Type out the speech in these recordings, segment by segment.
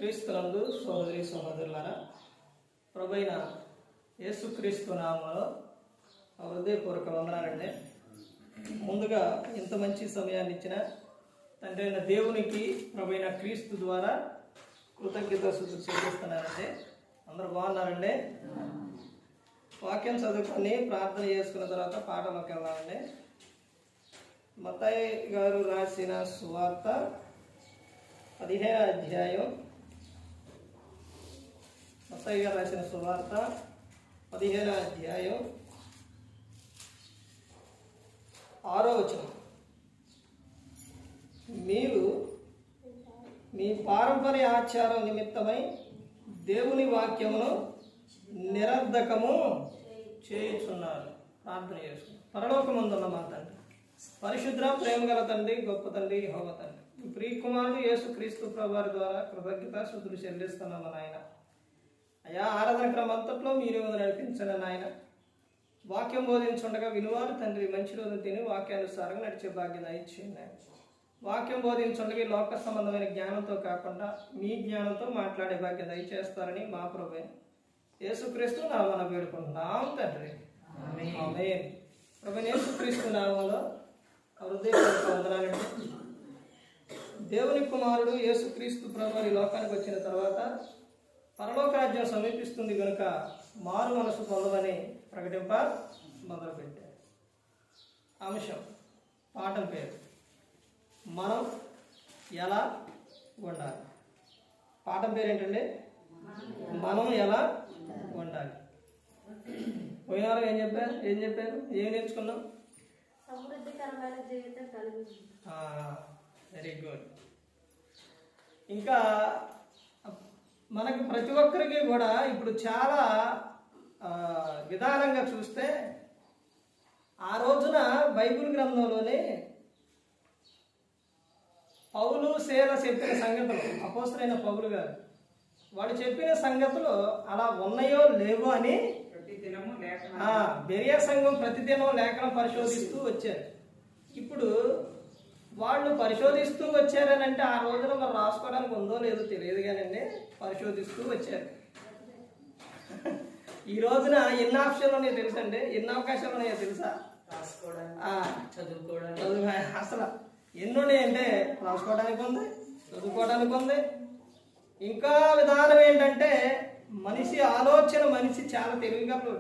క్రీస్తునందు సోదరి సహోదరులారా, ప్రభువైన యేసుక్రీస్తు నామములో హృదయపూర్వక వందనాలండి. ముందుగా ఇంత మంచి సమయాన్ని ఇచ్చిన తండ్రి అయిన దేవునికి ప్రభువైన క్రీస్తు ద్వారా కృతజ్ఞతాస్తుతులు చెల్లిస్తున్నానండి. అందరూ బాగున్నారండి? వాక్యం చదువుకొని ప్రార్థన చేసుకున్న తర్వాత పాఠంలోకి వెళ్దామండి. మత్తయి గారు రాసిన సువార్త 15వ అధ్యాయం. మత్తయి గారు రాసిన సువార్త 15వ అధ్యాయం 6వ వచనం. మీరు మీ పారంపర్య ఆచారం నిమిత్తమై దేవుని వాక్యమును నిరర్ధకము చేయుచున్నారు. ప్రార్థన చేసుకున్నాం. పరలోకమందున్న మా తండ్రి, పరిశుద్ర ప్రేమ గల తండ్రి, గొప్ప తండ్రి, యెహోవా తండ్రి, ఈ ప్రియకుమారుడు యేసుక్రీస్తు ప్రభువారి ద్వారా కృతజ్ఞతాస్తుతులు చెల్లిస్తున్నాము నాయన. అయా, ఆరాధన క్రమం అంతట్లో మీరే నడిపించండి నాయన. వాక్యం బోధించుండగా విలువారు తండ్రి మంచి రోజు తిని వాక్యానుసారంగా నడిచే భాగ్యం ఇచ్చేయండి. వాక్యం బోధించుండగా లోక సంబంధమైన జ్ఞానంతో కాకుండా మీ జ్ఞానంతో మాట్లాడే భాగ్యం దయచేస్తారని మా ప్రభువే యేసుక్రీస్తు నామమున వేడుకుంటున్నాం తండ్రి. ఆమేన్. ప్రభువైన యేసుక్రీస్తు నామములో హృదయపూర్వక వందనాలండి. దేవుని కుమారుడు యేసుక్రీస్తు ప్రభువు ఈ లోకానికి వచ్చిన తర్వాత పరలోక రాజ్యం సమీపిస్తుంది కనుక మారు మనసు పొందమని ప్రకటింప మొదలుపెట్టారు. అంశం, పాఠం పేరు మనం ఎలా ఉండాలి. పాఠం పేరు ఏంటండి? మనం ఎలా ఉండాలి. పోయిన వారం ఏం చెప్పారు? ఏం నేర్చుకున్నాం? సమృద్ధికరమైన జీవితం కలిగి. Very good. ఇంకా మనకి ప్రతి ఒక్కరికి కూడా ఇప్పుడు చాలా విధానంగా చూస్తే ఆ రోజున బైబిల్ గ్రంథంలోనే పౌలు శీల చెప్పిన సంగతులు, అపోస్తలుడైన పౌలు గారు వాడు చెప్పిన సంగతులు అలా ఉన్నాయో లేవో అని బెరియా సంఘం ప్రతిదినం లేఖనం పరిశోధిస్తూ వచ్చారు. ఇప్పుడు వాళ్ళు పరిశోధిస్తూ వచ్చారని అంటే ఆ రోజున మరి రాసుకోవడానికి ఉందో లేదో తెలియదు కానండి, పరిశోధిస్తూ వచ్చారు. ఈ రోజున ఎన్ని ఆప్షన్లు ఉన్నాయో తెలుసండి? ఎన్ని అవకాశాలు ఉన్నాయో తెలుసా? చదువుకోవడానికి అసలు ఎన్ని ఉన్నాయంటే రాసుకోవడానికి ఉంది, చదువుకోవడానికి ఉంది. ఇంకా విధానం ఏంటంటే మనిషి ఆలోచన, మనిషి చాలా తెలివిగలరు.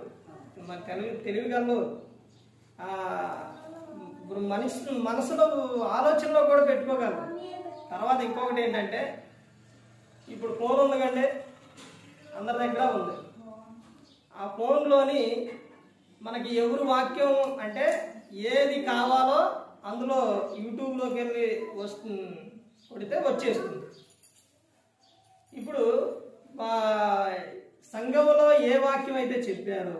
మనసులో ఆలోచనలో కూడా పెట్టుకోగలరు. తర్వాత ఇంకొకటి ఏంటంటే ఇప్పుడు ఫోన్ ఉంది కండి, అందరి దగ్గర ఉంది. ఆ ఫోన్లోని మనకి ఎవరు వాక్యం అంటే ఏది కావాలో అందులో యూట్యూబ్లోకి వెళ్ళి కొడితే వచ్చేస్తుంది. ఇప్పుడు మా సంఘంలో ఏ వాక్యం అయితే చెప్పారో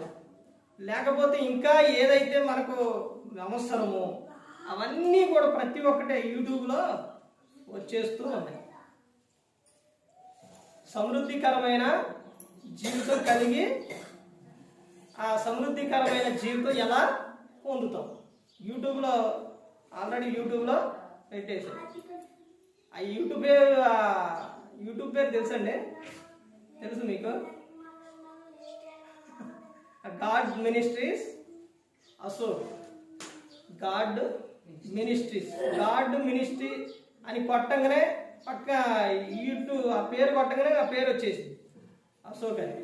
లేకపోతే ఇంకా ఏదైతే మనకు అవసరమో అవన్నీ కూడా ప్రతి ఒక్కటే యూట్యూబ్లో వచ్చేస్తూ ఉన్నాయి. సమృద్ధికరమైన జీవితం కలిగి ఆ సమృద్ధికరమైన జీవితం ఎలా పొందుతాం? యూట్యూబ్లో ఆల్రెడీ యూట్యూబ్లో పెట్టేశారు. ఆ యూట్యూబ్ పేరు తెలుసండి? తెలుసు మీకు? God ministries Ashok. God ministry అని కొట్టంగానే పక్క యూట్యూబ్ ఆ పేరు కొట్టంగానే ఆ పేరు వచ్చేసింది, అశోక్ అని.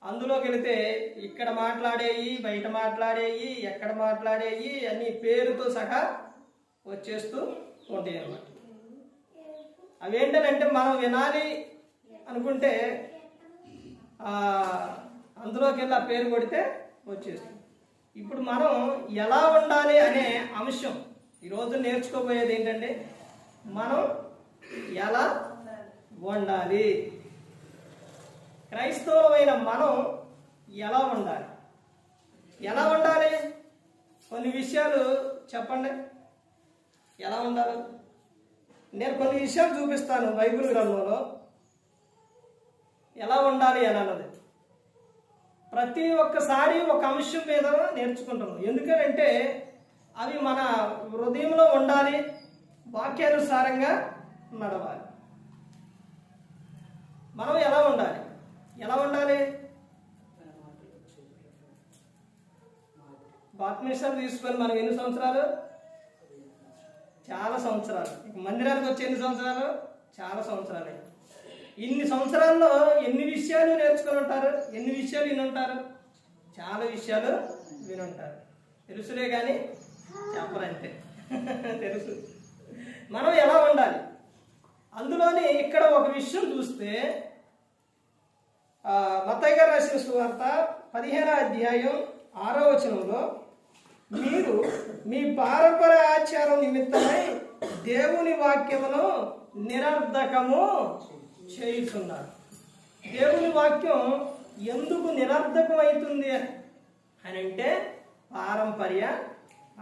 అందులోకి వెళితే ఇక్కడ మాట్లాడేవి, బయట మాట్లాడేవి, ఎక్కడ మాట్లాడేవి అన్ని పేరుతో సహా వచ్చేస్తూ ఉంటాయి అన్నమాట. అవేంటనంటే మనం వినాలి అనుకుంటే అందులోకి వెళ్ళి ఆ పేరు కొడితే వచ్చేస్తుంది. ఇప్పుడు మనం ఎలా ఉండాలి అనే అంశం ఈరోజు నేర్చుకోబోయేది ఏంటంటే మనం ఎలా ఉండాలి. క్రైస్తవులమైన మనం ఎలా ఉండాలి? ఎలా ఉండాలి? కొన్ని విషయాలు చెప్పండి. ఎలా ఉండాలి? నేను కొన్ని విషయాలు చూపిస్తాను బైబిల్ గ్రంథంలో ఎలా ఉండాలి అని అన్నది. ప్రతి ఒక్కసారి ఒక అంశం మీద నేర్చుకుంటాము. ఎందుకంటే అవి మన హృదయంలో ఉండాలి, వాక్యానుసారంగా నడవాలి. మనం ఎలా ఉండాలి? ఎలా ఉండాలి? బాప్టిజం తీసుకొని మనం ఎన్ని సంవత్సరాలు? చాలా సంవత్సరాలు. మందిరానికి వచ్చి ఎన్ని సంవత్సరాలు? చాలా సంవత్సరాలు. ఇన్ని సంవత్సరాల్లో ఎన్ని విషయాలు నేర్చుకొని ఉంటారు? ఎన్ని విషయాలు వినుంటారు? చాలా విషయాలు వినుంటారు. తెలుసులే కానీ చెప్పరంతే. తెలుసు. మనం ఎలా ఉండాలి? అందులోని ఇక్కడ ఒక విషయం చూస్తే మత్తయి గారు రాసిన సువార్త 15వ అధ్యాయం 6వ వచనంలో, మీరు మీ పారంపర్య ఆచారం నిమిత్తమై దేవుని వాక్యమును నిరర్ధకము చేయుచున్నారు. దేవుని వాక్యం ఎందుకు నిరర్ధకం అవుతుంది అని అంటే పారంపర్య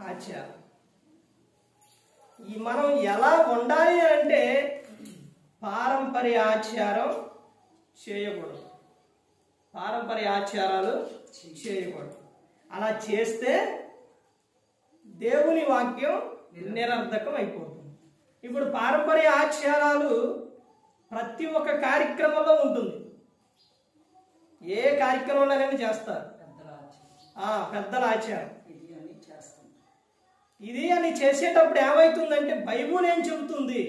ఆచారం. మనం ఎలా ఉండాలి అంటే పారంపర్య ఆచారం చేయకూడదు. పారంపర్య ఆచారాలు చేయకూడదు. అలా చేస్తే దేవుని వాక్యం నిరర్ధకం అయిపోతుంది. ఇప్పుడు పారంపర్య ఆచారాలు ప్రతి ఒక్క కార్యక్రమంలో ఉంటుంది. ఏ కార్యక్రమంలోనైనా చేస్తారు. పెద్దల ఆచారం ఇది అని చేసేటప్పుడు ఏమవుతుందంటే బైబుల్ ఏం చెబుతుంది?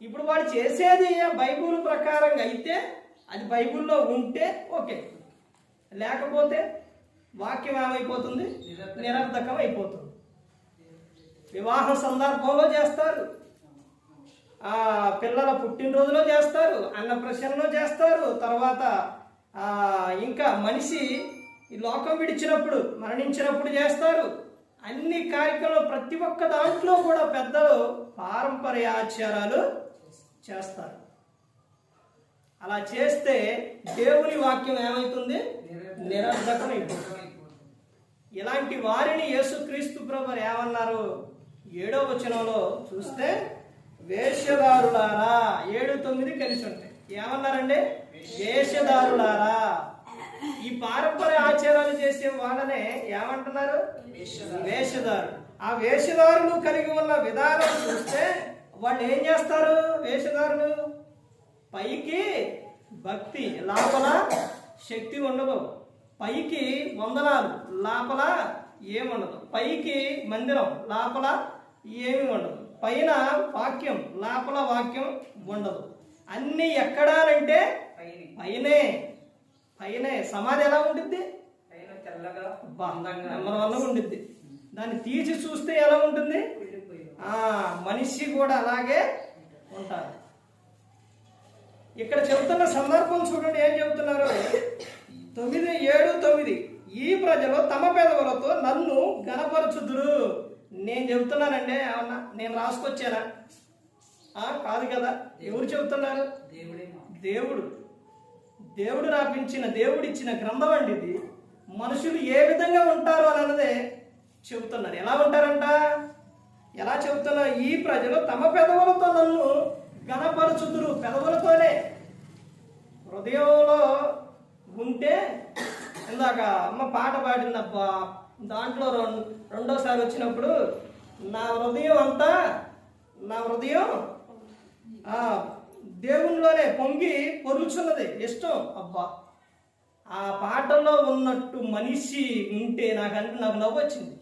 ఇప్పుడు వాడు చేసేది బైబుల్ ప్రకారంగా అయితే అది బైబుల్లో ఉంటే ఓకే, లేకపోతే వాక్యం ఏమైపోతుంది? నిరర్ధకం అయిపోతుంది. వివాహ సందర్భంలో చేస్తారు, పిల్లల పుట్టినరోజులో చేస్తారు, అన్నప్రాసనలో చేస్తారు, తర్వాత ఇంకా మనిషి ఈ లోకం విడిచినప్పుడు మరణించినప్పుడు చేస్తారు. అన్ని కార్యక్రమాలు ప్రతి ఒక్క దాంట్లో కూడా పెద్దలు పారంపర్య ఆచారాలు చేస్తారు. అలా చేస్తే దేవుని వాక్యం ఏమవుతుంది? నిరర్ధకం అయిపోతుంది. ఇలాంటి వారిని యేసుక్రీస్తు ప్రభువు ఏమన్నారు? 7వ వచనంలో చూస్తే, వేషధారులారా, 7-9 కలిసి ఉంటాయి. ఏమన్నారండి? వేషధారులారా. ఈ పారంపర్య ఆచారాలు చేసే వాళ్ళనే ఏమంటున్నారు? వేషధారు. ఆ వేషధారులు కలిగి ఉన్న విధానం చూస్తే వాళ్ళు ఏం చేస్తారు? వేషధారులు పైకి భక్తి, లోపల శక్తి ఉండదు. పైకి వందనాలు, లోపల ఏముండదు. పైకి మందిరం, లోపల ఏమి ఉండదు. పైన వాక్యం, లోపల వాక్యం ఉండదు. అన్నీ ఎక్కడానంటే పైనే. పైనే. సమాధి ఎలా ఉంటుంది? నెంబర్ 1 ఉండిద్ది. దాన్ని తీసి చూస్తే ఎలా ఉంటుంది? మనిషి కూడా అలాగే ఉంటారు. ఇక్కడ చెబుతున్న సందర్భం చూడండి, ఏం చెబుతున్నారు? 7-9 ఈ ప్రజలు తమ పెదవులతో నన్ను ఘనపరచుదురు. నేను చెబుతున్నానండి, ఏమన్నా నేను రాసుకొచ్చానా? కాదు కదా. ఎవరు చెబుతున్నారు? దేవుడు. దేవుడు రాపించిన, దేవుడిచ్చిన గ్రంథం అండి ఇది. మనుషులు ఏ విధంగా ఉంటారో అన్నదే చెబుతున్నారు. ఎలా ఉంటారంట? ఎలా చెబుతున్నారు? ఈ ప్రజలు తమ పెదవులతో నన్ను ఘనపరచుదురు. పెదవులతోనే. హృదయంలో ఉంటే, ఇందాక అమ్మ పాట పాడిందబ్బా, దాంట్లో రెండోసారి వచ్చినప్పుడు నా హృదయం దేవునిలోనే పొంగి పొరుచున్నది ఇష్టం. అబ్బా, ఆ పాటలో ఉన్నట్టు మనిషి ఉంటే నాకు నవ్వు వచ్చింది.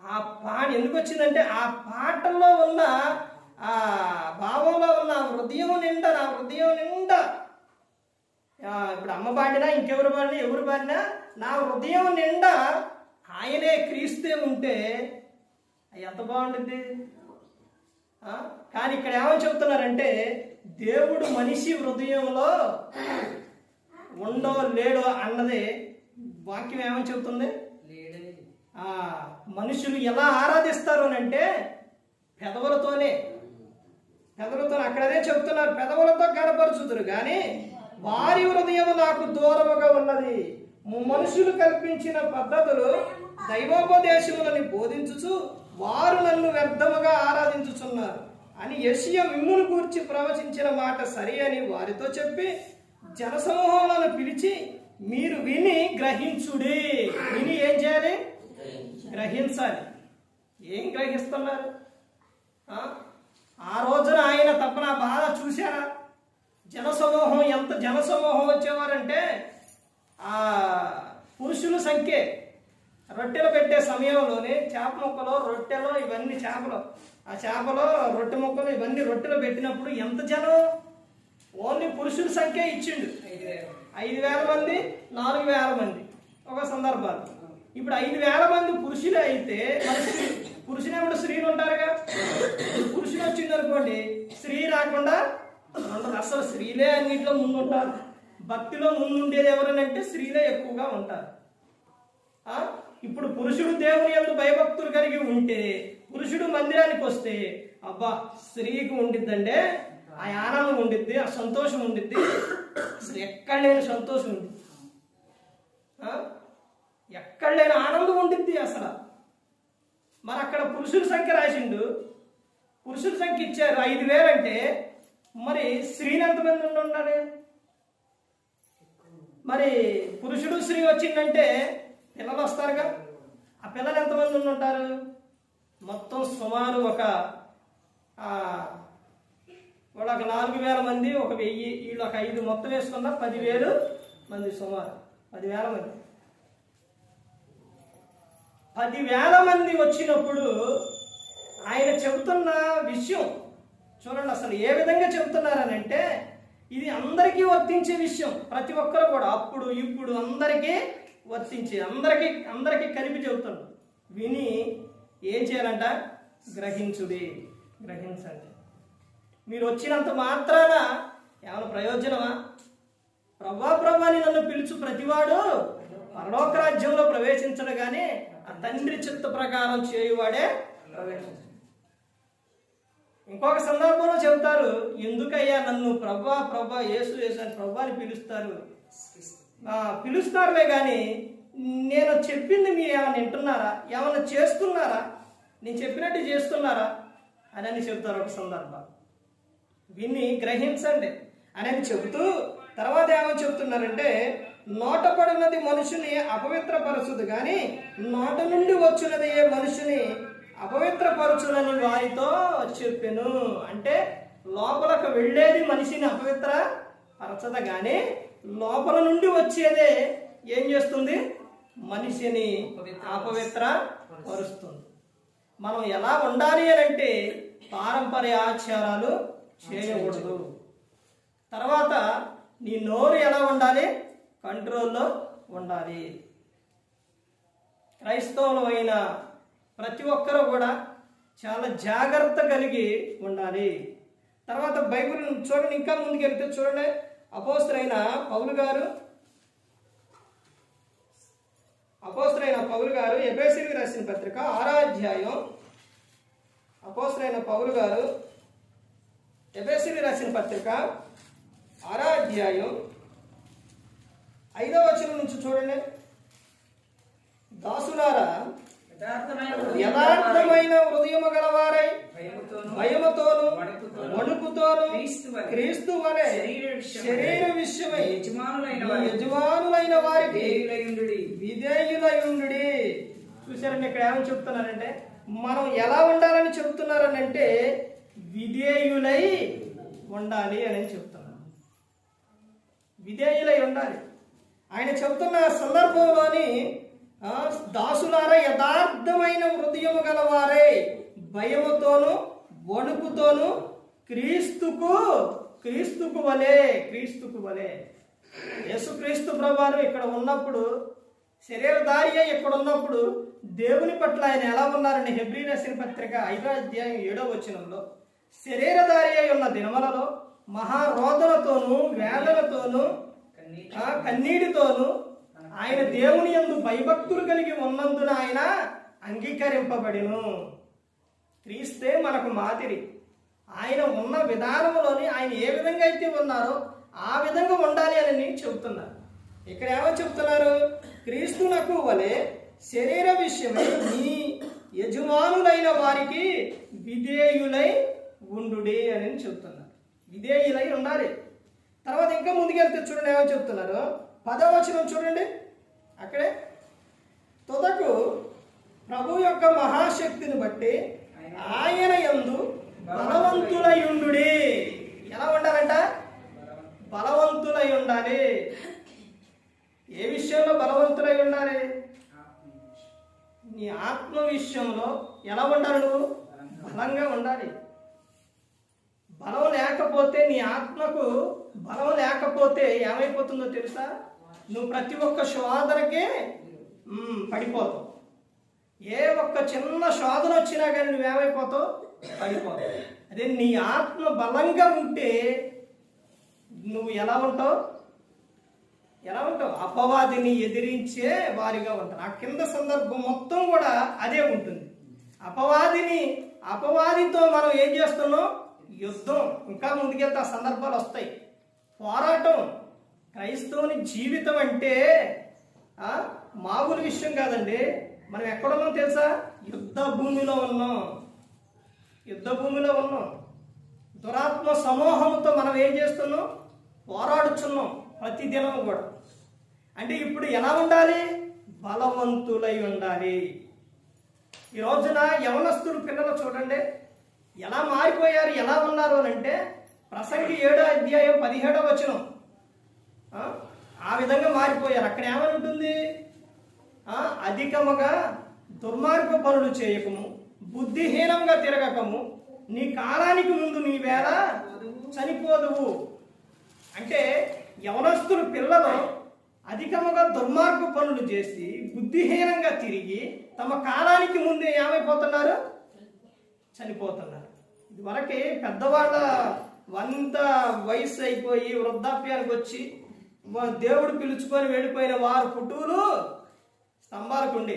ఆ పాట ఎందుకు వచ్చిందంటే ఆ పాటల్లో ఉన్న ఆ భావంలో ఉన్న హృదయం నిండా, నా హృదయం నిండా, ఇప్పుడు అమ్మ పాడినా ఇంకెవరు పాడినా ఎవరు పాడినా నా హృదయం నిండా ఆయనే, క్రీస్తే ఉంటే ఎంత బాగుంటుంది. కానీ ఇక్కడ ఏమని చెబుతున్నారంటే దేవుడు మనిషి హృదయంలో ఉండో లేడో అన్నది వాక్యం ఏమని చెబుతుంది? మనుషులు ఎలా ఆరాధిస్తారు అని అంటే పెదవులతోనే. అక్కడదే చెబుతున్నారు, పెదవులతో కనపరుచుదురు కానీ వారి హృదయం నాకు దూరముగా ఉన్నది. మనుషులు కల్పించిన పద్ధతులు దైవోపదేశములని బోధించుచు వారు నన్ను వ్యర్థముగా ఆరాధించుచున్నారు అని యెషయా మిమ్మును గూర్చి ప్రవచించిన మాట సరి అని వారితో చెప్పి జనసమూహములను పిలిచి, మీరు విని గ్రహించుడి. విని ఏం చేయాలి? గ్రహించాలి. ఏం గ్రహిస్తున్నారు? ఆ రోజున ఆయన తప్ప నా బాధ చూశారా? జనసమూహం, ఎంత జనసమూహం వచ్చేవారంటే ఆ పురుషుల సంఖ్య. రొట్టెలు పెట్టే సమయంలోనే చేప ముక్కలు, రొట్టెలు, ఇవన్నీ చేపలు, ఆ చేపలు, రొట్టె ముక్కలు, ఇవన్నీ రొట్టెలు పెట్టినప్పుడు ఎంత జనం? ఓన్లీ పురుషుల సంఖ్య ఇచ్చిండు. 5,000 మంది, 4,000 మంది ఒక సందర్భాలు. ఇప్పుడు 5,000 మంది పురుషులే అయితే పురుషునేమిటి స్త్రీలు ఉంటారుగా. పురుషులు వచ్చింది అనుకోండి, స్త్రీ రాకుండా ఉండదు. అసలు స్త్రీలే అన్నింటిలో ముందు ఉంటారు. భక్తిలో ముందు ఉండేది ఎవరనంటే స్త్రీలే ఎక్కువగా ఉంటారు. ఇప్పుడు పురుషుడు దేవుని యందు భయభక్తులు కలిగి ఉంటే, పురుషుడు మందిరానికి వస్తే అబ్బా స్త్రీకి ఉండిద్దంటే ఆ ఆనందం ఉండిద్ది, ఆ సంతోషం ఉండిద్ది. అసలు ఎక్కడ లేని సంతోషం ఉంది, ఎక్కడ లేని ఆనందం ఉండిద్ది అసలు. మరి అక్కడ పురుషుల సంఖ్య రాసిండు, పురుషుల సంఖ్య ఇచ్చారు 5,000 అంటే మరి స్త్రీలు ఎంతమంది ఉండాలి? మరి పురుషుడు స్త్రీ వచ్చిందంటే పిల్లలు వస్తారుగా, ఆ పిల్లలు ఎంతమంది ఉంటారు? మొత్తం సుమారు ఒక 4,000 మంది, ఒక 1,000, వీళ్ళు ఒక 5 మొత్తం వేసుకున్నా 10,000 మంది, సుమారు 10,000 మంది. 10,000 మంది వచ్చినప్పుడు ఆయన చెబుతున్న విషయం చూడండి. అసలు ఏ విధంగా చెబుతున్నారనంటే ఇది అందరికీ వర్తించే విషయం. ప్రతి ఒక్కరు కూడా అప్పుడు ఇప్పుడు అందరికీ వర్తించే, అందరికీ కలిపి చెబుతాడు. విని ఏం చేయాలంట? గ్రహించండి. మీరు వచ్చినంత మాత్రాన ఏమైనా ప్రయోజనమా? ప్రభా అని నన్ను పిలుచు ప్రతివాడు పరలోక రాజ్యంలో ప్రవేశించడు కానీ ఆ తండ్రి చిత్త ప్రకారం చేయువాడే ప్రవేశించడు. ఇంకొక సందర్భంలో చెబుతారు, ఎందుకయ్యా నన్ను ప్రభా యేసు అని ప్రభాని పిలుస్తారులే కానీ నేను చెప్పింది మీరు ఏమైనా వింటున్నారా? ఏమైనా చేస్తున్నారా? నేను చెప్పినట్టు చేస్తున్నారా అని చెబుతారు ఒక సందర్భం. విని గ్రహించండి అని చెబుతూ తర్వాత ఏమని చెబుతున్నారంటే, నోట పడినది మనుషుని అపవిత్రపరచుదు కానీ నోట నుండి వచ్చినది ఏ మనుషుని అపవిత్రపరచునని వారితో చెప్పెను. అంటే లోపలకు వెళ్ళేది మనిషిని అపవిత్ర పరచదు కానీ లోపల నుండి వచ్చేదే ఏం చేస్తుంది? మనిషిని అపవిత్ర పరుస్తుంది. మనం ఎలా ఉండాలి అని అంటే పారంపర్య ఆచారాలు చేయకూడదు. తర్వాత నీ నోరు ఎలా ఉండాలి? కంట్రోల్లో ఉండాలి. క్రైస్తవులమైన ప్రతి ఒక్కరూ కూడా చాలా జాగ్రత్త కలిగి ఉండాలి. తర్వాత బైబిల్ చూడండి, ఇంకా ముందుకెళ్తే చూడండి, అపోస్తలుడైన పౌలు గారు ఎఫెసీయులకు రాసిన పత్రిక 6వ అధ్యాయం, అపోస్తలుడైన పౌలు గారు ఎఫెసీయులకు రాసిన పత్రిక 6వ అధ్యాయం 5వ వచనం నుంచి చూడండి. దాసులారా యథార్థమైన హృదయము గలవారై భయముతోను వణుకుతోను క్రీస్తు వలె శరీర విషయమై యజమానులైన వారికి విధేయులయుండుడి. చూసారండి, ఇక్కడ ఏమని చెప్తున్నారంటే మనం ఎలా ఉండాలని చెప్తున్నారనంటే విధేయులై ఉండాలి అని చెప్తున్నారు. విధేయులై ఉండాలి. ఆయన చెబుతున్న సందర్భంలోని దాసులారా యథార్థమైన హృదయము గలవారే భయముతోను వణుకుతోను క్రీస్తుకు వలె యేసుక్రీస్తు ప్రభువారు ఇక్కడ ఉన్నప్పుడు, శరీరధారి ఇక్కడ ఉన్నప్పుడు దేవుని పట్ల ఆయన ఎలా ఉన్నారని హెబ్రీ రాసిన పత్రిక 5వ అధ్యాయం 7వ వచనంలో, శరీరధారి అయి ఉన్న దినములలో మహారోదనతోనూ వేదనతోనూ కన్నీటితోనూ ఆయన దేవుని యందు భయభక్తులు కలిగి ఉన్నందున ఆయన అంగీకరింపబడిను. క్రీస్తే మనకు మాదిరి. ఆయన ఉన్న విధానంలోని ఆయన ఏ విధంగా అయితే ఉన్నారో ఆ విధంగా ఉండాలి అని చెబుతున్నారు. ఇక్కడ ఏమని చెప్తున్నారు? క్రీస్తునకు వలె శరీర విషయమై మీ యజమానులైన వారికి విధేయులై ఉండుడి అని చెప్తున్నారు. విధేయులై ఉండాలి. తర్వాత ఇంకా ముందుకెళ్తే చూడండి ఏమని చెప్తున్నారు. 10వ వచనం చూడండి. అక్కడే తుదకు ప్రభు యొక్క మహాశక్తిని బట్టి ఆయన యందు బలవంతులయుండుడి. ఎలా ఉండాలంట? ఉండాలి. ఏ విషయంలో బలవంతులై ఉండాలి? నీ ఆత్మ విషయంలో ఎలా ఉండాలి? నువ్వు బలంగా ఉండాలి. బలం లేకపోతే, నీ ఆత్మకు బలం లేకపోతే ఏమైపోతుందో తెలుసా? నువ్వు ప్రతి ఒక్క శోధనకే పడిపోతావు. ఏ ఒక్క చిన్న శోధన వచ్చినా కానీ నువ్వేమైపోతావు? పడిపోతావు. అదే నీ ఆత్మ బలంగా ఉంటే నువ్వు ఎలా ఉంటావు? అపవాదిని ఎదిరించే వారిగా ఉంటారు. ఆ కింద సందర్భం మొత్తం కూడా అదే ఉంటుంది. అపవాదితో మనం ఏం చేస్తున్నాం? యుద్ధం. ఇంకా ముందుకెళ్తే ఆ సందర్భాలు వస్తాయి. పోరాటం. క్రైస్తవుని జీవితం అంటే మామూలు విషయం కాదండి. మనం ఎక్కడున్నాం తెలుసా? యుద్ధ భూమిలో ఉన్నాం. దురాత్మ సమూహంతో మనం ఏం చేస్తున్నాం? పోరాడుచున్నాం ప్రతిదినం కూడా. అంటే ఇప్పుడు ఎలా ఉండాలి? బలవంతులై ఉండాలి. ఈ రోజున యవనస్తులు పిల్లలు చూడండి ఎలా మారిపోయారు, ఎలా ఉన్నారు అని అంటే, ప్రసంగి 7:17 ఆ విధంగా మారిపోయారు. అక్కడ ఏమని ఉంటుంది? అధికముగా దుర్మార్గ పనులు చేయకము, బుద్ధిహీనంగా తిరగకము, నీ కాలానికి ముందు నీ వేళ చనిపోదువు. అంటే యవనస్తులు పిల్లలు అధికముగా దుర్మార్గ పనులు చేసి బుద్ధిహీనంగా తిరిగి తమ కాలానికి ముందే ఏమైపోతున్నారు? చనిపోతున్నారు. ఇదివరకే పెద్దవాళ్ళ వంత వయసు అయిపోయి వృద్ధాప్యానికి వచ్చి దేవుడు పిలుచుకొని వెళ్ళిపోయిన వారు పుట్టువులు స్తంభాలకు ఉండే.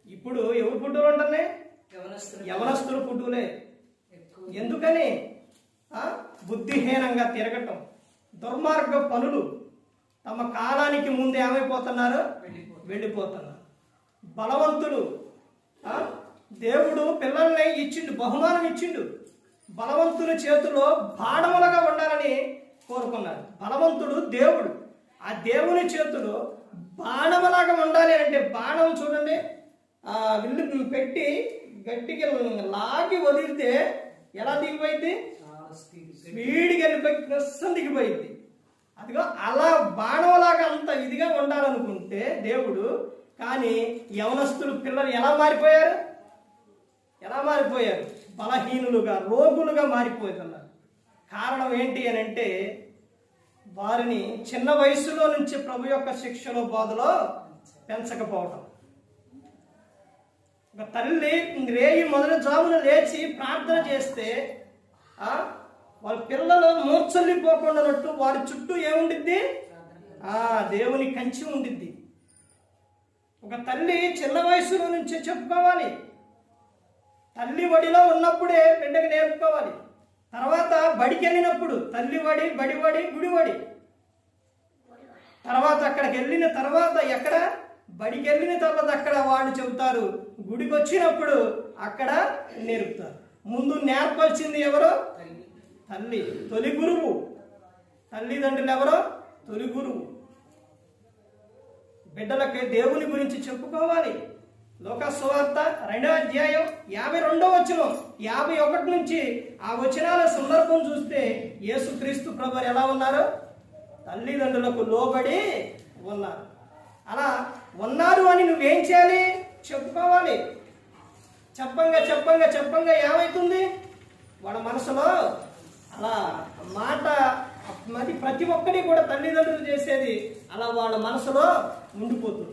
ఇప్పుడు ఎవరు పుట్టువులు ఉంటున్నాయి? యవనస్తులు పుట్టువులే. ఎందుకని? బుద్ధిహీనంగా తిరగటం, దుర్మార్గ పనులు, తమ కాలానికి ముందే ఏమైపోతున్నారు? వెళ్ళిపోతున్నారు. బలవంతులు. దేవుడు పిల్లల్ని ఇచ్చిండు, బహుమానం ఇచ్చిండు. బలవంతుల చేతిలో బాణములుగా ఉండాలని కోరుకున్నారు. బలవంతుడు దేవుడు. ఆ దేవుని చేతిలో బాణములాగా ఉండాలి అంటే, బాణం చూడండి, విల్లు పెట్టి గట్టిగా లాగి వదిలితే ఎలా దిగిపోయింది? స్పీడ్గా వెళ్ళిపోయి ప్రస్తుతం దిగిపోయింది. అదిగో అలా బాణంలాగా అంత ఇదిగా ఉండాలనుకుంటే దేవుడు, కానీ యవనస్తులు పిల్లలు ఎలా మారిపోయారు? బలహీనులుగా, రోగులుగా మారిపోతున్నారు. కారణం ఏంటి అని అంటే, వారిని చిన్న వయసులో నుంచి ప్రభు యొక్క శిక్షలో బోధలో పెంచకపోవటం. ఒక తల్లి రేయి మొదటి జామున లేచి ప్రార్థన చేస్తే వాళ్ళ పిల్లలు మూర్ఛల్లిపోకుండానట్టు వారి చుట్టూ ఏముండిద్ది? దేవుని కంచి ఉండిద్ది. ఒక తల్లి చిన్న వయసులో నుంచే చెప్పుకోవాలి. తల్లి వడిలో ఉన్నప్పుడే బిడ్డకు నేర్పుకోవాలి. తర్వాత బడికి వెళ్ళినప్పుడు తల్లి వడి, బడివడి, గుడివడి. తర్వాత అక్కడికి వెళ్ళిన తర్వాత ఎక్కడ? బడికి వెళ్ళిన తర్వాత అక్కడ వాళ్ళు చెబుతారు. గుడికి వచ్చినప్పుడు అక్కడ నేర్పుతారు. ముందు నేర్పాల్సింది ఎవరో? తల్లి, తొలి గురువు. తల్లిదండ్రులు ఎవరో? తొలి గురువు. బిడ్డలకి దేవుని గురించి చెప్పుకోవాలి. లోకా సువార్త 2:52 51 నుంచి ఆ వచనాల సందర్భం చూస్తే యేసుక్రీస్తు ప్రభువు ఎలా ఉన్నారు? తల్లిదండ్రులకు లోబడి ఉన్నారు. అలా ఉన్నారు అని నువ్వేం చేయాలి? చెప్పుకోవాలి. చెప్పంగా ఏమవుతుంది? వాళ్ళ మనసులో అలా మాట, మరి ప్రతి ఒక్కరి కూడా తల్లిదండ్రులు చేసేది అలా వాళ్ళ మనసులో ఉండిపోతుంది.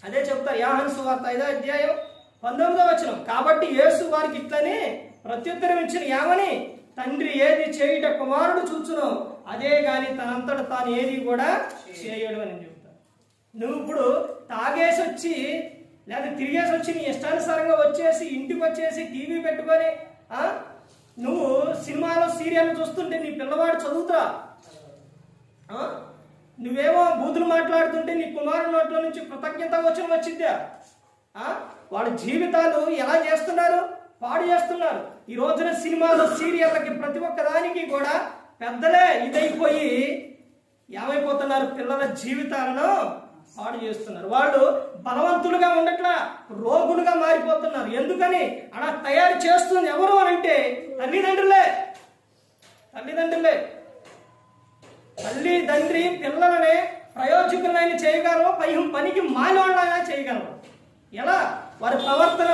అదే చెప్తారు యోహాను సువార్త 5:19 కాబట్టి యేసు వారికి ఇట్లనే ప్రత్యుత్తరం ఇచ్చిన ఏమని? తండ్రి ఏది చేయుట కుమారుడు చూచునో అదే గాని తనంతట తాను ఏది కూడా చేయడు అని చెప్తారు. నువ్వు ఇప్పుడు తాగేసి వచ్చి లేదా తిరిగేసి వచ్చి నీ ఇష్టానుసారంగా వచ్చేసి ఇంటికి వచ్చేసి టీవీ పెట్టుకొని నువ్వు సినిమాలో సీరియల్ చూస్తుంటే నీ పిల్లవాడు చదువుతా, నువ్వేమో బూతులు మాట్లాడుతుంటే నీ కుమారుడు నోట్లో నుంచి కృతజ్ఞత వచ్చిద్దా? వాళ్ళ జీవితాలు ఎలా చేస్తున్నారు? పాడు చేస్తున్నారు. ఈ రోజున సినిమాలు, సీరియళ్ళకి ప్రతి ఒక్క దానికి కూడా పెద్దలే ఇదైపోయి ఏమైపోతున్నారు? పిల్లల జీవితాలను పాడు చేస్తున్నారు. వాళ్ళు బలవంతులుగా ఉండట్లా, రోగులుగా మారిపోతున్నారు. ఎందుకని అలా తయారు చేస్తుంది ఎవరు అని అంటే తల్లిదండ్రులే. తల్లి తండ్రి పిల్లలనే ప్రయోజకులైన చేయగలరు, పనికి మాలోళ్ళైనా చేయగలరు. ఎలా? వారి ప్రవర్తన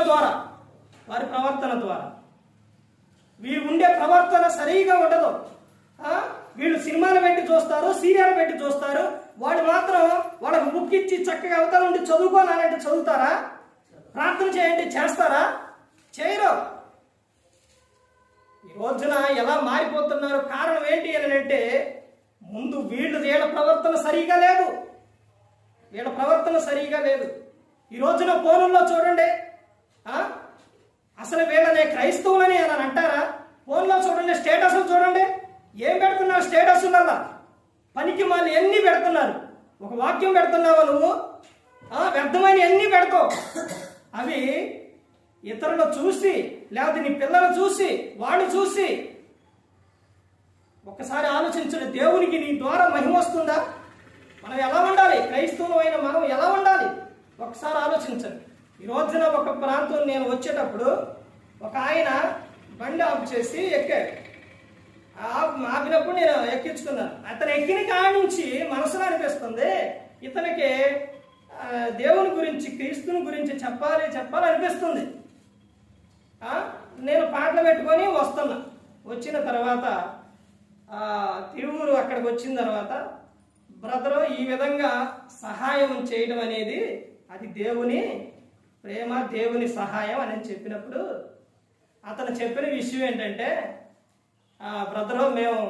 ద్వారా. వీరు ఉండే ప్రవర్తన సరిగా ఉండదు. వీళ్ళు సినిమాలు పెట్టి చూస్తారు, సీరియల్ పెట్టి చూస్తారు. వాడు మాత్రం వాళ్ళకు బుక్ ఇచ్చి చక్కగా అవతల నుండి చదువుకోవాలంటే చదువుతారా? ప్రార్థన చేయండి చేస్తారా? చేయరు. ఈ రోజున ఎలా మారిపోతున్నారు? కారణం ఏంటి అని అంటే, ముందు వీళ్ళ ప్రవర్తన సరిగా లేదు. ఈ రోజున ఫోనుల్లో చూడండి, అసలు వీళ్ళనే క్రైస్తవులని అని అంటారా? ఫోన్లో చూడండి, స్టేటస్లు చూడండి, ఏం పెడుతున్నారు స్టేటస్లల్లా? పనికి మళ్ళీ ఎన్ని పెడుతున్నారు. ఒక వాక్యం పెడుతున్నావా నువ్వు? వ్యర్థమైన ఎన్ని పెడతావు. అవి ఇతరులు చూసి, లేకపోతే నీ పిల్లలు చూసి, వాళ్ళు చూసి ఒక్కసారి ఆలోచించండి. దేవునికి నీ ద్వారా మహిమ వస్తుందా? మనం ఎలా ఉండాలి? క్రైస్తవులమైన మనం ఎలా ఉండాలి? ఒకసారి ఆలోచించండి. ఈ రోజున ఒక ప్రాంతం నేను వచ్చేటప్పుడు ఒక ఆయన బండి ఆఫ్ చేసి ఎక్కాడు. ఆపినప్పుడు నేను ఎక్కించుకున్నాను. అతను ఎక్కిన కాడి నుంచి మనసులో అనిపిస్తుంది, ఇతనికి దేవుని గురించి, క్రీస్తుని గురించి చెప్పాలనిపిస్తుంది. నేను పాటలు పెట్టుకొని వస్తున్నా. వచ్చిన తర్వాత తిరువురు అక్కడికి వచ్చిన తర్వాత, బ్రదరు ఈ విధంగా సహాయం చేయడం అనేది అది దేవుని ప్రేమ, దేవుని సహాయం అని చెప్పినప్పుడు అతను చెప్పిన విషయం ఏంటంటే, బ్రదరు మేము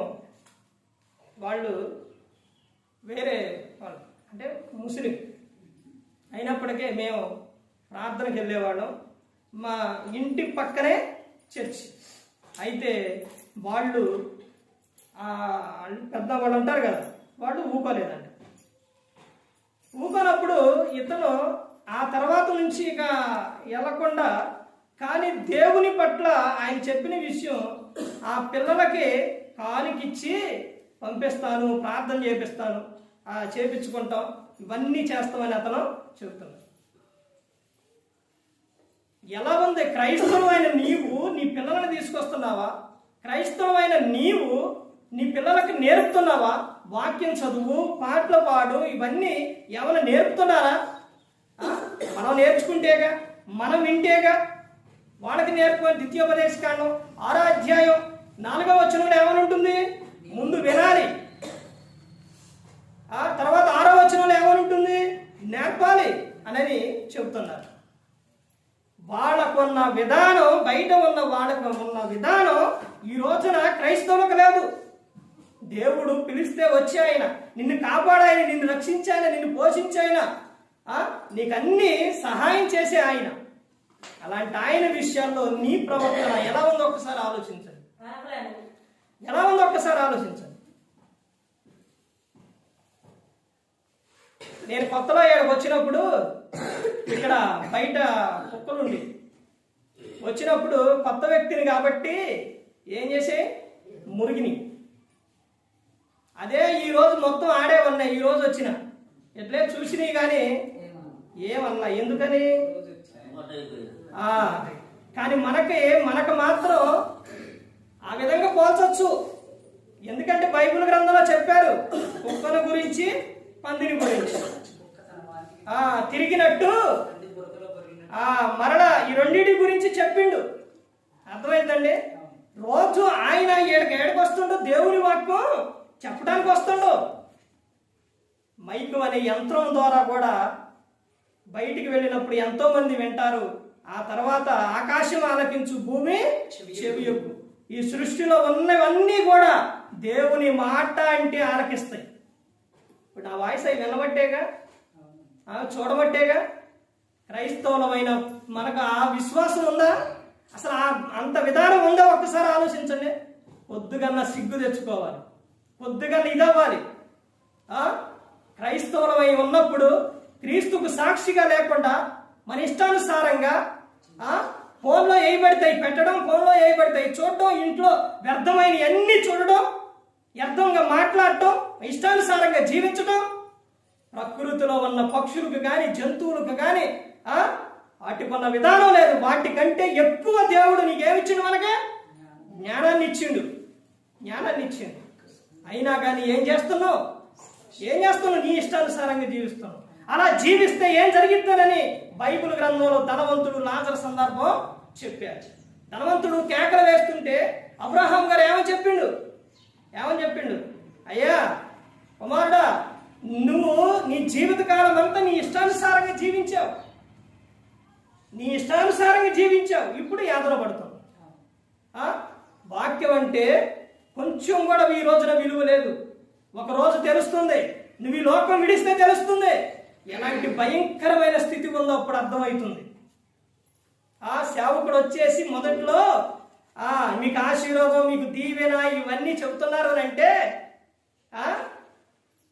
వాళ్ళు వేరే వాళ్ళు అంటే ముస్లిం అయినప్పటికీ మేము ప్రార్థనకి వెళ్ళేవాళ్ళం. మా ఇంటి పక్కనే చర్చి. అయితే వాళ్ళు పెద్దవాళ్ళు ఉంటారు కదా, వాళ్ళు ఊకోలేదంట. ఊకోనప్పుడు ఇతను ఆ తర్వాత నుంచి ఇక వెళ్ళకుండా, కానీ దేవుని పట్ల ఆయన చెప్పిన విషయం, ఆ పిల్లలకి కానుకిచ్చి పంపిస్తాను, ప్రార్థన చేపిస్తాను, చేపించుకుంటాం, ఇవన్నీ చేస్తామని అతను చెబుతున్నాడు. ఎలా ఉంది? క్రైస్తవమైన నీవు నీ పిల్లలను తీసుకొస్తున్నావా? క్రైస్తవమైన నీవు నీ పిల్లలకు నేర్పుతున్నావా? వాక్యం చదువు, పాటలు పాడు, ఇవన్నీ ఏమైనా నేర్పుతున్నారా? మనం నేర్చుకుంటేగా, మనం వింటేగా. వాళ్ళకి నేర్పుకొని ద్వితీయోపదేశకాండం 6వ అధ్యాయం 4వ వచనంలో ఏమని ఉంటుంది? ముందు వినాలి. తర్వాత 6వ వచనంలో ఏమని ఉంటుంది? నేర్పాలి అని చెబుతున్నారు. వాళ్ళకున్న విధానం, బయట ఉన్న వాళ్ళకు ఉన్న విధానం ఈ రోజున క్రైస్తవులకు లేదు. దేవుడు పిలిస్తే వచ్చి ఆయన నిన్ను కాపాడాయన, నిన్ను రక్షించాయన, నిన్ను పోషించాయన, నీకు అన్ని సహాయం చేసే ఆయన. అలాంటి ఆయన విషయాల్లో నీ ప్రవర్తన ఎలా ఉందో ఒక్కసారి ఆలోచించండి. ఎలా ఉందో ఒక్కసారి ఆలోచించండి. నేను కొత్తలో ఇక్కడికి వచ్చినప్పుడు ఇక్కడ బయట కుక్కలుండి వచ్చినప్పుడు కొత్త వ్యక్తిని కాబట్టి ఏం చేసే మురిగిని. అదే ఈరోజు మొత్తం ఆడే ఉన్నాయి. ఈరోజు వచ్చిన ఎట్లే చూసినవి కానీ ఏమన్నా. ఎందుకని? కానీ మనకు మాత్రం ఆ విధంగా పోల్చొచ్చు. ఎందుకంటే బైబిల్ గ్రంథంలో చెప్పారు, కుక్కను గురించి, పందిని గురించి. తిరిగినట్టు మరలా ఈ రెండింటి గురించి చెప్పిండు. అర్థమైందండి? రోజు ఆయన ఏడికి వస్తుండో దేవుని వాక్యం చెప్పడానికి వస్తుండో. మైకు అనే యంత్రం ద్వారా కూడా బయటికి వెళ్ళినప్పుడు ఎంతో మంది వింటారు. ఆ తర్వాత ఆకాశం ఆలకించు, భూమి చెవియొగ్గు. ఈ సృష్టిలో ఉన్నవన్నీ కూడా దేవుని మాట అంటే ఆలకిస్తాయి. ఇప్పుడు నా వాయిస్ అవి వినబట్టేగా, చూడబట్టేగా. క్రైస్తవులమైన మనకు ఆ విశ్వాసం ఉందా? అసలు అంత విధానం ఉందా? ఒక్కసారి ఆలోచించండి. పొద్దుగన్న సిగ్గు తెచ్చుకోవాలి, పొద్దుగన్న ఇదవ్వాలి. క్రైస్తవులమై ఉన్నప్పుడు క్రీస్తుకు సాక్షిగా లేకుండా మన ఇష్టానుసారంగా ఫోన్లో ఏయబడతాయి పెట్టడం, ఫోన్లో ఏయబడతాయి చూడడం, ఇంట్లో వ్యర్థమైన అన్ని చూడడం, వ్యర్థంగా మాట్లాడటం, ఇష్టానుసారంగా జీవించడం. ప్రకృతిలో ఉన్న పక్షులకు కానీ, జంతువులకు కానీ వాటికున్న విధానం లేదు. వాటికంటే ఎక్కువ దేవుడు నీకేమిచ్చిండు? మనకే జ్ఞానాన్ని ఇచ్చిండు. అయినా కానీ ఏం చేస్తున్నావు? నీ ఇష్టానుసారంగా జీవిస్తున్నావు. అలా జీవిస్తే ఏం జరుగుతుందని బైబిల్ గ్రంథంలో ధనవంతుడు లాజరు సందర్భం చెప్పారు. ధనవంతుడు కేకలు వేస్తుంటే అబ్రహాం గారు ఏమని చెప్పిండు? అయ్యా కుమారుడా, నువ్వు నీ జీవితకాలం అంతా నీ ఇష్టానుసారంగా జీవించావు, ఇప్పుడు యాతన పడుతున్నావు. వాక్యం అంటే కొంచెం కూడా ఈ రోజున విలువ లేదు. ఒక రోజు తెలుస్తుంది, నువ్వు ఈ లోకం విడిస్తే తెలుస్తుంది ఎలాంటి భయంకరమైన స్థితి ఉందో అప్పుడు అర్థమవుతుంది. సేవకుడు వచ్చేసి మొదట్లో మీకు ఆశీర్వాదం, మీకు దీవెన ఇవన్నీ చెప్తున్నారు అని అంటే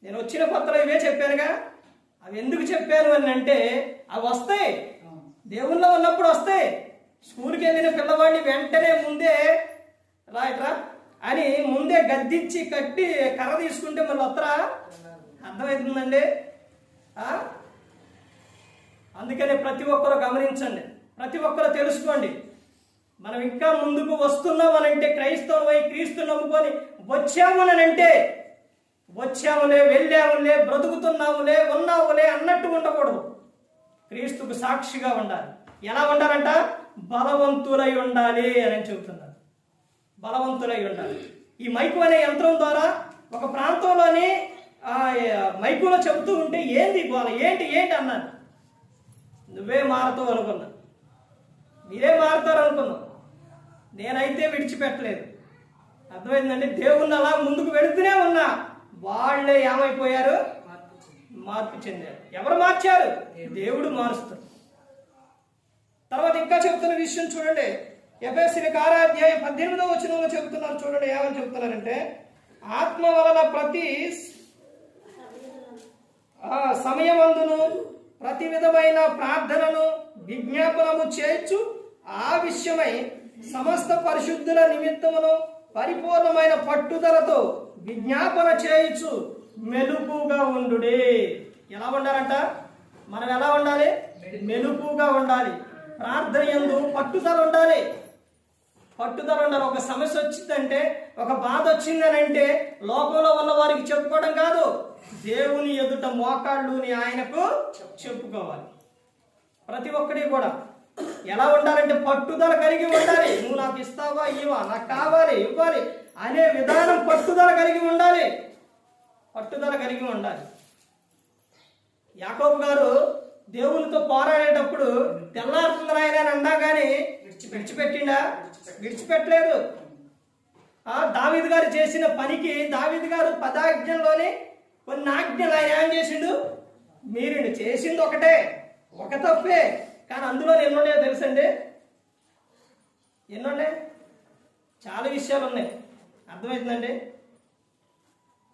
నేను వచ్చిన కొత్తలో ఇవే చెప్పానుగా. అవి ఎందుకు చెప్పాను అని అంటే అవి వస్తాయి, దేవుల్లో ఉన్నప్పుడు వస్తాయి. స్కూల్కి వెళ్ళిన పిల్లవాడిని వెంటనే ముందే రాయట్రా అని ముందే గద్దించి కట్టి కర్ర తీసుకుంటే మళ్ళీ వత్తరా? అర్థమవుతుందండి. అందుకనే ప్రతి ఒక్కరూ గమనించండి, ప్రతి ఒక్కరూ తెలుసుకోండి. మనం ఇంకా ముందుకు వస్తున్నామనంటే, క్రైస్తవులై క్రీస్తు నమ్ముకొని వచ్చాములే వెళ్ళాములే బ్రతుకుతున్నాములే ఉన్నాములే అన్నట్టు ఉండకూడదు. క్రీస్తుకు సాక్షిగా ఉండాలి. ఎలా ఉండాలంట? బలవంతులై ఉండాలి అని చెబుతున్నారు. బలవంతులై ఉండాలి. ఈ మైకు అనే యంత్రం ద్వారా ఒక ప్రాంతంలోని మైకులో చెబుతూ ఉంటే ఏంది గోల, ఏంటి అన్నారు. నువ్వే మారుతావు అనుకున్నా, మీరే మారుతారు అనుకున్నావు. నేనైతే విడిచిపెట్టలేదు. అర్థమైందండి. దేవుణ్ణి అలా ముందుకు వెళుతూనే ఉన్నా. వాళ్ళే ఏమైపోయారు? మార్పు చెందారు. ఎవరు మార్చారు? దేవుడు మారుస్తాడు. తర్వాత ఇంకా చెబుతున్న విషయం చూడండి. ఎఫెసీయులకు 6వ అధ్యాయం 18వ వచనంలో చెబుతున్నారు. చూడండి ఏమని చెబుతున్నారంటే, ఆత్మ వలన ప్రతి సమయమందును ప్రతి విధమైన ప్రార్థనను విజ్ఞాపనము చేయొచ్చు. ఆ విషయమై సమస్త పరిశుద్ధుల నిమిత్తమును పరిపూర్ణమైన పట్టుదలతో విజ్ఞాపన చేయొచ్చు మెలుపుగా ఉండుడే. ఎలా ఉండాలంట? మనం ఎలా ఉండాలి? మెలుపుగా ఉండాలి. ప్రార్థన యందు పట్టుదల ఉండాలి. ఒక సమస్య వచ్చిందంటే, ఒక బాధ వచ్చిందనంటే లోకంలో ఉన్న వారికి చెప్పుకోవడం కాదు, దేవుని ఎదుట మోకాళ్ళుని ఆయనకు చెప్పుకోవాలి. ప్రతి ఒక్కటి కూడా ఎలా ఉండాలంటే పట్టుదల కలిగి ఉండాలి. నువ్వు నాకు ఇస్తావా, ఇవ్వా, నాకు కావాలి, ఇవ్వాలి అనే విధానం పట్టుదల కలిగి ఉండాలి. యాకోబు గారు దేవునితో పోరాడేటప్పుడు తెల్లారుతుంది ఆయన అని అన్నా కానీ విడిచిపెట్టలేదు. దావీదు గారు చేసిన పనికి దావీదు గారు 10 ఆజ్ఞల్లోని కొన్ని ఆజ్ఞలు ఆయన ఏం చేసిండు? మీరు చేసింది ఒక తప్పే, కానీ అందులో ఎన్నున్నాయో తెలుసండి. ఎన్నున్నాయి? చాలా విషయాలు ఉన్నాయి. అర్థమవుతుందండి.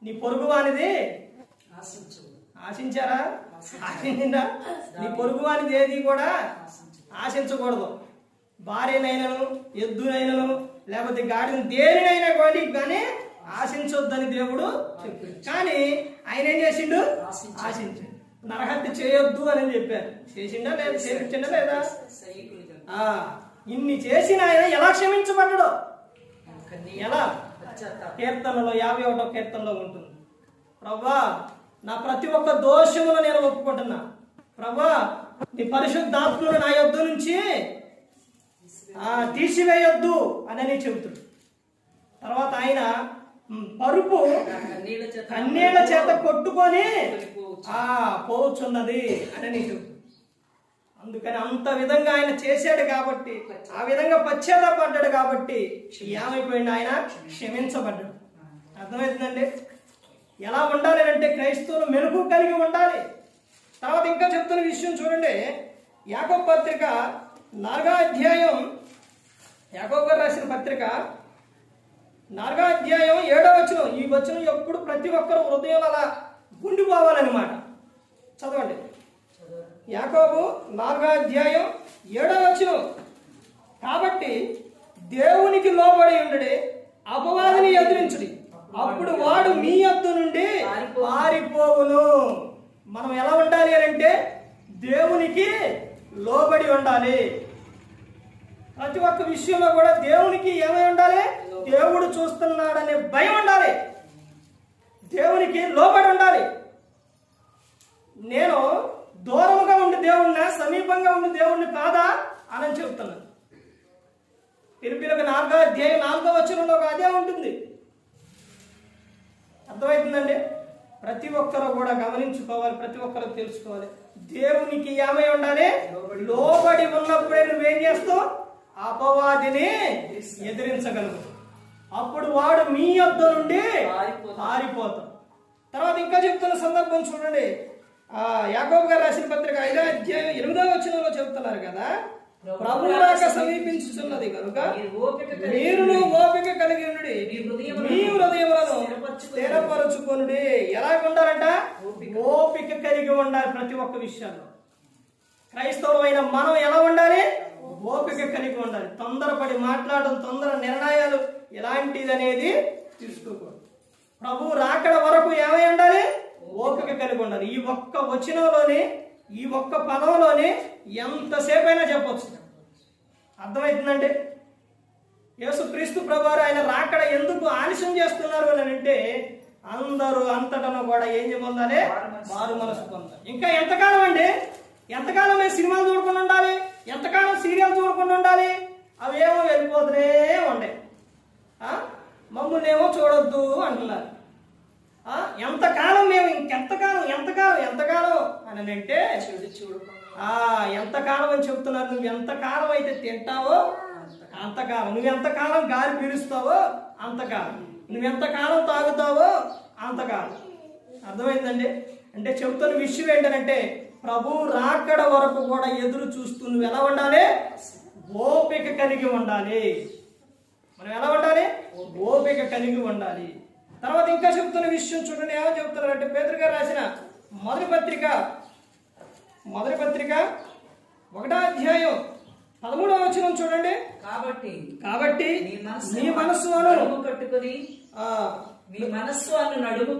నీ పొరుగు వానిది ఆశించారా? ఆశించిందా? నీ పొరుగు వానిది ఏది కూడా ఆశించకూడదు. భార్యనైనను, ఎద్దునైనను, లేకపోతే గాడిని దేనినైనా కానీ ఆశించొద్దని దేవుడు చెప్పాడు. కానీ ఆయన ఏం చేసిండు? ఆశించాడు. నరహత్య చేయొద్దు అని చెప్పారు. చేసిండా లేదా? చేపించిండా లేదా? ఇన్ని చేసిన ఆయన ఎలా క్షమించబడ్డాడో ఎలా? కీర్తనలో 51వ కీర్తనలో ఉంటుంది. ప్రభువా, నా ప్రతి ఒక్క దోషమును నేను ఒప్పుకుంటున్నా. ప్రభువా, నీ పరిశుద్ధాత్మను నా యొద్ద నుంచి తీసివేయొద్దు అని చెబుతాడు. తర్వాత ఆయన పరుపు కన్నీళ్ల చేత కొట్టుకొని పోవచ్చున్నది అని చెబుతాడు. అందుకని అంత విధంగా ఆయన చేశాడు కాబట్టి, ఆ విధంగా పశ్చాత్తాపడ్డాడు కాబట్టి ఏమైపోయింది? ఆయన క్షమించబడ్డాడు. అర్థమవుతుందండి. ఎలా ఉండాలి అంటే క్రైస్తవులు మెలుగు కలిగి ఉండాలి. తర్వాత ఇంకా చెప్తున్న విషయం చూడండి. యాకోబు పత్రిక 4వ అధ్యాయం, యాకోబు గారు రాసిన పత్రిక 4వ అధ్యాయం 7వ వచనం. ఈ వచనం ఎప్పుడు ప్రతి ఒక్కరు హృదయంలో అలా ఉండిపోవాలన్నమాట. చదవండి. యాకోబు 4వ అధ్యాయం 7వ వచనం. కాబట్టి దేవునికి లోబడి ఉండడే, అపవాదిని ఎదిరించుడి, అప్పుడు వాడు మీ యొద్ద నుండి పారిపోవును. మనం ఎలా ఉండాలి అంటే దేవునికి లోబడి ఉండాలి. ప్రతి ఒక్క విషయంలో కూడా దేవునికి ఏమై ఉండాలి? దేవుడు చూస్తున్నాడనే భయం ఉండాలి. దేవునికి లోబడి ఉండాలి. నేను దూరముగా ఉండి దేవుణ్ణి, సమీపంగా ఉండి దేవుణ్ణి కాదా అని చెప్తున్నాను. ఫిలిప్పీయులకు 4:4 అదే ఉంటుంది. అర్థమవుతుందండి? ప్రతి ఒక్కరు కూడా గమనించుకోవాలి, ప్రతి ఒక్కరు తెలుసుకోవాలి. దేవునికి ఏమై ఉండాలి? లోబడి ఉన్నప్పుడే నువ్వేం చేస్తావు? అపవాదిని ఎదిరించగలవు. అప్పుడు వాడు మీ యొద్ద నుండి పారిపోతాడు. తర్వాత ఇంకా చెప్తున్న సందర్భం చూడండి. యాకోబు గారు రాసిన పత్రిక 5:8 చెప్తున్నారు కదా, ప్రభువు రాక సమీపించుచున్నది కనుక మీరును ఓపిక కలిగి ఉండి మీ హృదయములను స్థిరపరచుకొనుడి. ఎలాగ ఉండాలంట? ఓపిక కలిగి ఉండాలి. ప్రతి ఒక్క విషయాల్లో క్రైస్తవులైన మనం ఎలా ఉండాలి? ఓపిక కలిగి ఉండాలి. తొందరపడి మాట్లాడడం, తొందర నిర్ణయాలు ఎలాంటిది అనేది తీసుకోకూడదు. ప్రభు రాకడ వరకు ఏమై ఉండాలి? ఓపిక కలిగి ఉండాలి. ఈ ఒక్క వచనంలోనే, ఈ ఒక్క పదంలోనే ఎంతసేపు అయినా చెప్పొచ్చు. అర్థమవుతుందండి? యేసుక్రీస్తు ప్రభువారు ఆయన రాకడ ఎందుకు ఆలస్యం చేస్తున్నారు అని అంటే, అందరూ అంతటను కూడా ఏం పొందాలి? మారు మనసు పొందాలి. ఇంకా ఎంతకాలం అండి? ఎంతకాలం మేము సినిమాలు చూడకుండా ఉండాలి? ఎంతకాలం సీరియల్ చూడకుండా ఉండాలి? అవేమో వెళ్ళిపోతూనే ఉండే, మమ్మల్ని ఏమో చూడొద్దు అంటున్నారు. ఎంతకాలం మేము ఎంతకాలం అని అంటే ఎంతకాలం అని చెప్తున్నారు. నువ్వు ఎంతకాలం అయితే తింటావో అంతకాలం, నువ్వు ఎంతకాలం గాలి పీలుస్తావో అంతకాలం, నువ్వు ఎంతకాలం తాగుతావో అంతకాలం. అర్థమైందండి? అంటే చెబుతున్న విషయం ఏంటంటే, ప్రభు రాకడ వరకు కూడా ఎదురు చూస్తూ నువ్వు ఎలా ఉండాలి? ఓపిక కలిగి ఉండాలి. మనం ఎలా ఉండాలి? ఓపిక కలిగి ఉండాలి. తర్వాత ఇంకా చెప్తున్న విషయం చూడండి. ఏమో చెప్తున్నారంటే, పేతురు గారు రాసిన మొదటి పత్రిక 1:13 చూడండి. కాబట్టి నీ మనస్సు నడుము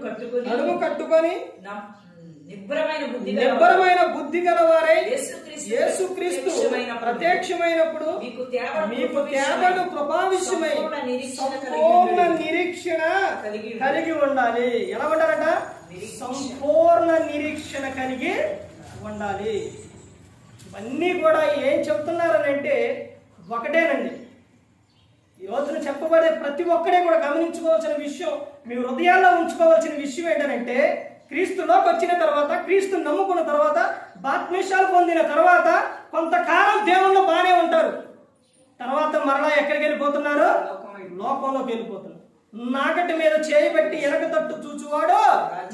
కట్టుకొని నిబ్బరమైన బుద్ధి గలవారై యేసుక్రీస్తు ప్రత్యక్షమైనప్పుడు మీకు తేబడు కృపావిషయమై సంపూర్ణ నిరీక్షణ కలిగి ఉండాలి. ఎలా ఉండాలంట? సంపూర్ణ నిరీక్షణ కలిగి ఉండాలి. ఇవన్నీ కూడా ఏం చెప్తున్నారని అంటే ఒకటేనండి. ఈ రోజున చెప్పబడే ప్రతి ఒక్కడే కూడా గమనించుకోవాల్సిన విషయం, మీ హృదయాల్లో ఉంచుకోవాల్సిన విషయం ఏంటంటే, క్రీస్తులోకి వచ్చిన తర్వాత, క్రీస్తు నమ్ముకున్న తర్వాత, బాప్తిస్మాలు పొందిన తర్వాత కొంతకాలం దేవుళ్ళు బాగానే ఉంటారు. తర్వాత మరలా ఎక్కడికి వెళ్ళిపోతున్నారు? లోకంలోకి వెళ్ళిపోతున్నారు. నాగటి మీద చేయబెట్టి వెనక తట్టు చూచువాడు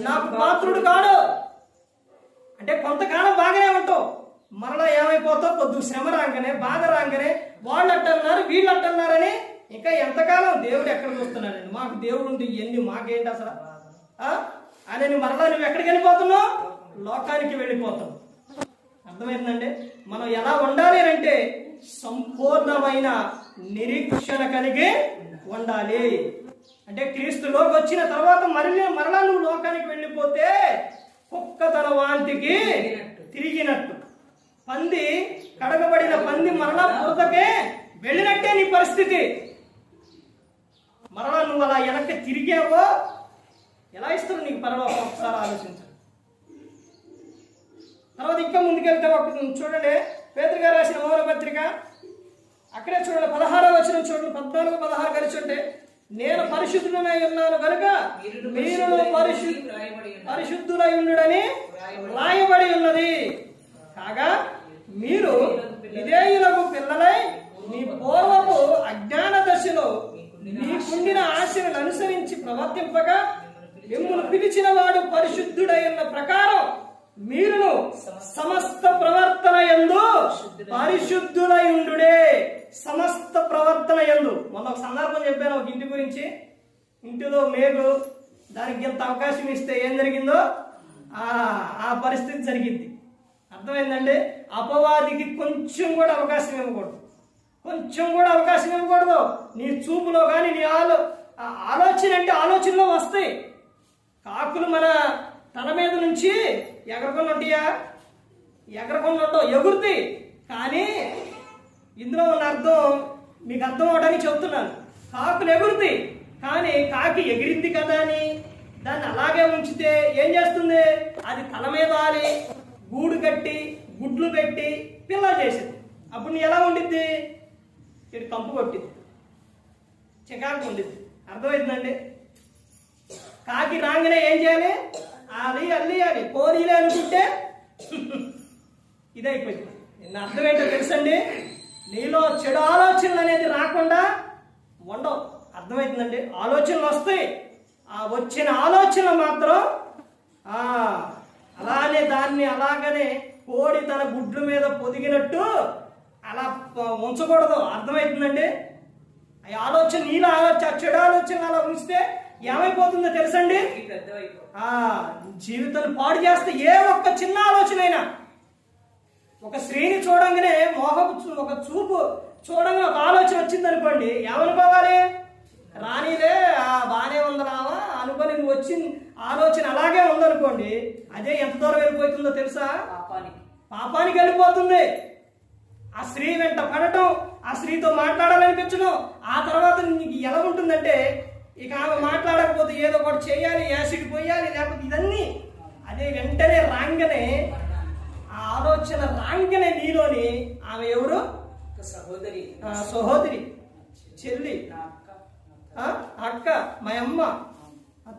నాకు పాత్రుడు కాడు. అంటే కొంతకాలం బాగానే ఉంటావు, మరలా ఏమైపోతావు? కొద్ది శ్రమ రాగానే, బాధ రాగానే వాళ్ళు అట్టన్నారు, వీళ్ళు అట్టన్నారని ఇంకా ఎంతకాలం దేవుడు ఎక్కడ చూస్తున్నాడండి? మాకు దేవుడు ఉంటే ఇవన్నీ మాకేంటి అసలు అని మరలా నువ్వు ఎక్కడికి వెళ్ళిపోతున్నావు? లోకానికి వెళ్ళిపోతావు. అర్థమైందండి? మనం ఎలా ఉండాలి అంటే సంపూర్ణమైన నిరీక్షణ కలిగి ఉండాలి. అంటే క్రీస్తులోకి వచ్చిన తర్వాత మరలా నువ్వు లోకానికి వెళ్ళిపోతే కుక్క తన వాంతికి తిరిగినట్టు, పంది కడగబడిన పంది మరలా బురదకే వెళ్ళినట్టే నీ పరిస్థితి. మరలా నువ్వు అలా వెనక్కి తిరిగావో ఎలా ఇస్తారు నీకు పరలోకం? ఒకసారి ఆలోచించండి. తర్వాత ఇంకా ముందుకెళ్తే చూడండి, పేతురు గారు రాసిన మొదటి పత్రిక అక్కడే చూడండి 16వ వచనం చూడండి. 14-16 కలిసి ఉంటే, నేను పరిశుద్ధుడనై ఉన్నాను కనుక మీరు పరిశుద్ధులై ఉండుడని రాయబడి ఉన్నది. కాగా మీరు విధేయులకు పిల్లలై మీ పూర్వపు అజ్ఞాన దశలో మీకుండిన ఆశలను అనుసరించి ప్రవర్తింపగా మిమ్మల్ని పిలిచిన వాడు పరిశుద్ధుడై ఉన్న ప్రకారం మీరును సమస్త ప్రవర్తన యందు పరిశుద్ధులై ఉండుడే. సమస్త ప్రవర్తన యందు. మొన్న ఒక సందర్భం చెప్పాను, ఒక ఇంటి గురించి. ఇంటిలో మేకు దానికి ఎంత అవకాశం ఇస్తే ఏం జరిగిందో ఆ పరిస్థితి జరిగింది. అర్థమైందండి? అపవాదికి కొంచెం కూడా అవకాశం ఇవ్వకూడదు, కొంచెం కూడా అవకాశం ఇవ్వకూడదు. నీ చూపులో కానీ నీ ఆలోచన అంటే ఆలోచనలో వస్తాయి. కాకులు మన తల మీద నుంచి ఎగరకుండా ఉంటాయా? ఎగరకుండా ఉంటావు, ఎగురుతాయి. కానీ ఇందులో ఉన్న అర్థం మీకు అర్థం అవడానికి చెప్తున్నాను. కాకులు ఎగురుతాయి, కానీ కాకి ఎగిరింది కదా అని దాన్ని అలాగే ఉంచితే ఏం చేస్తుంది? అది తల మీద వాలి గూడు కట్టి గుడ్లు పెట్టి పిల్లలు చేసింది. అప్పుడు నీ ఎలా ఉండిద్ది? ఇటు కంపు కొట్టింది, చికాకు ఉండిద్ది. అర్థమవుతుందండి? కాకి రాగానే ఏం చేయాలి? అల్లి కోరీలే అనుకుంటే ఇదైపోయింది. అర్థం ఏంటో తెలుసండి? నీలో చెడు ఆలోచనలు అనేది రాకుండా ఉండవు. అర్థమవుతుందండి? ఆలోచనలు వస్తాయి. ఆ వచ్చిన ఆలోచనలు మాత్రం అలానే దాన్ని అలాగనే కోడి తన గుడ్ల మీద పొదిగినట్టు అలా ఉంచకూడదు. అర్థమవుతుందండి? ఆ ఆలోచన నీలో చెడు ఆలోచనలు అలా ఉంచితే ఏమైపోతుందో తెలుసండి? జీవితాన్ని పాడు చేస్తే ఏ ఒక్క చిన్న ఆలోచన అయినా, ఒక స్త్రీని చూడంగానే ఒక చూపు చూడంగానే ఒక ఆలోచన వచ్చింది అనుకోండి, ఏమనుకోవాలి? రానిలే బాగానే ఉంది రావా అనుకొని నువ్వు వచ్చిన ఆలోచన అలాగే ఉందనుకోండి, అదే ఎంత దూరం వెళ్ళిపోతుందో తెలుసా? పాపానికి వెళ్ళిపోతుంది. ఆ స్త్రీ వెంట పడటం, ఆ స్త్రీతో మాట్లాడాలనిపించడం, ఆ తర్వాత నీకు ఎలా ఉంటుందంటే ఇక ఆమె మాట్లాడకపోతే ఏదో ఒకటి చేయాలి, యాసిడ్ పోయాలి, లేకపోతే ఇదన్నీ అదే వెంటనే రాగానే ఆ ఆలోచన రాగానే నీలోని ఆమె ఎవరు? సహోదరి, చెల్లి, అక్క, మా అమ్మ,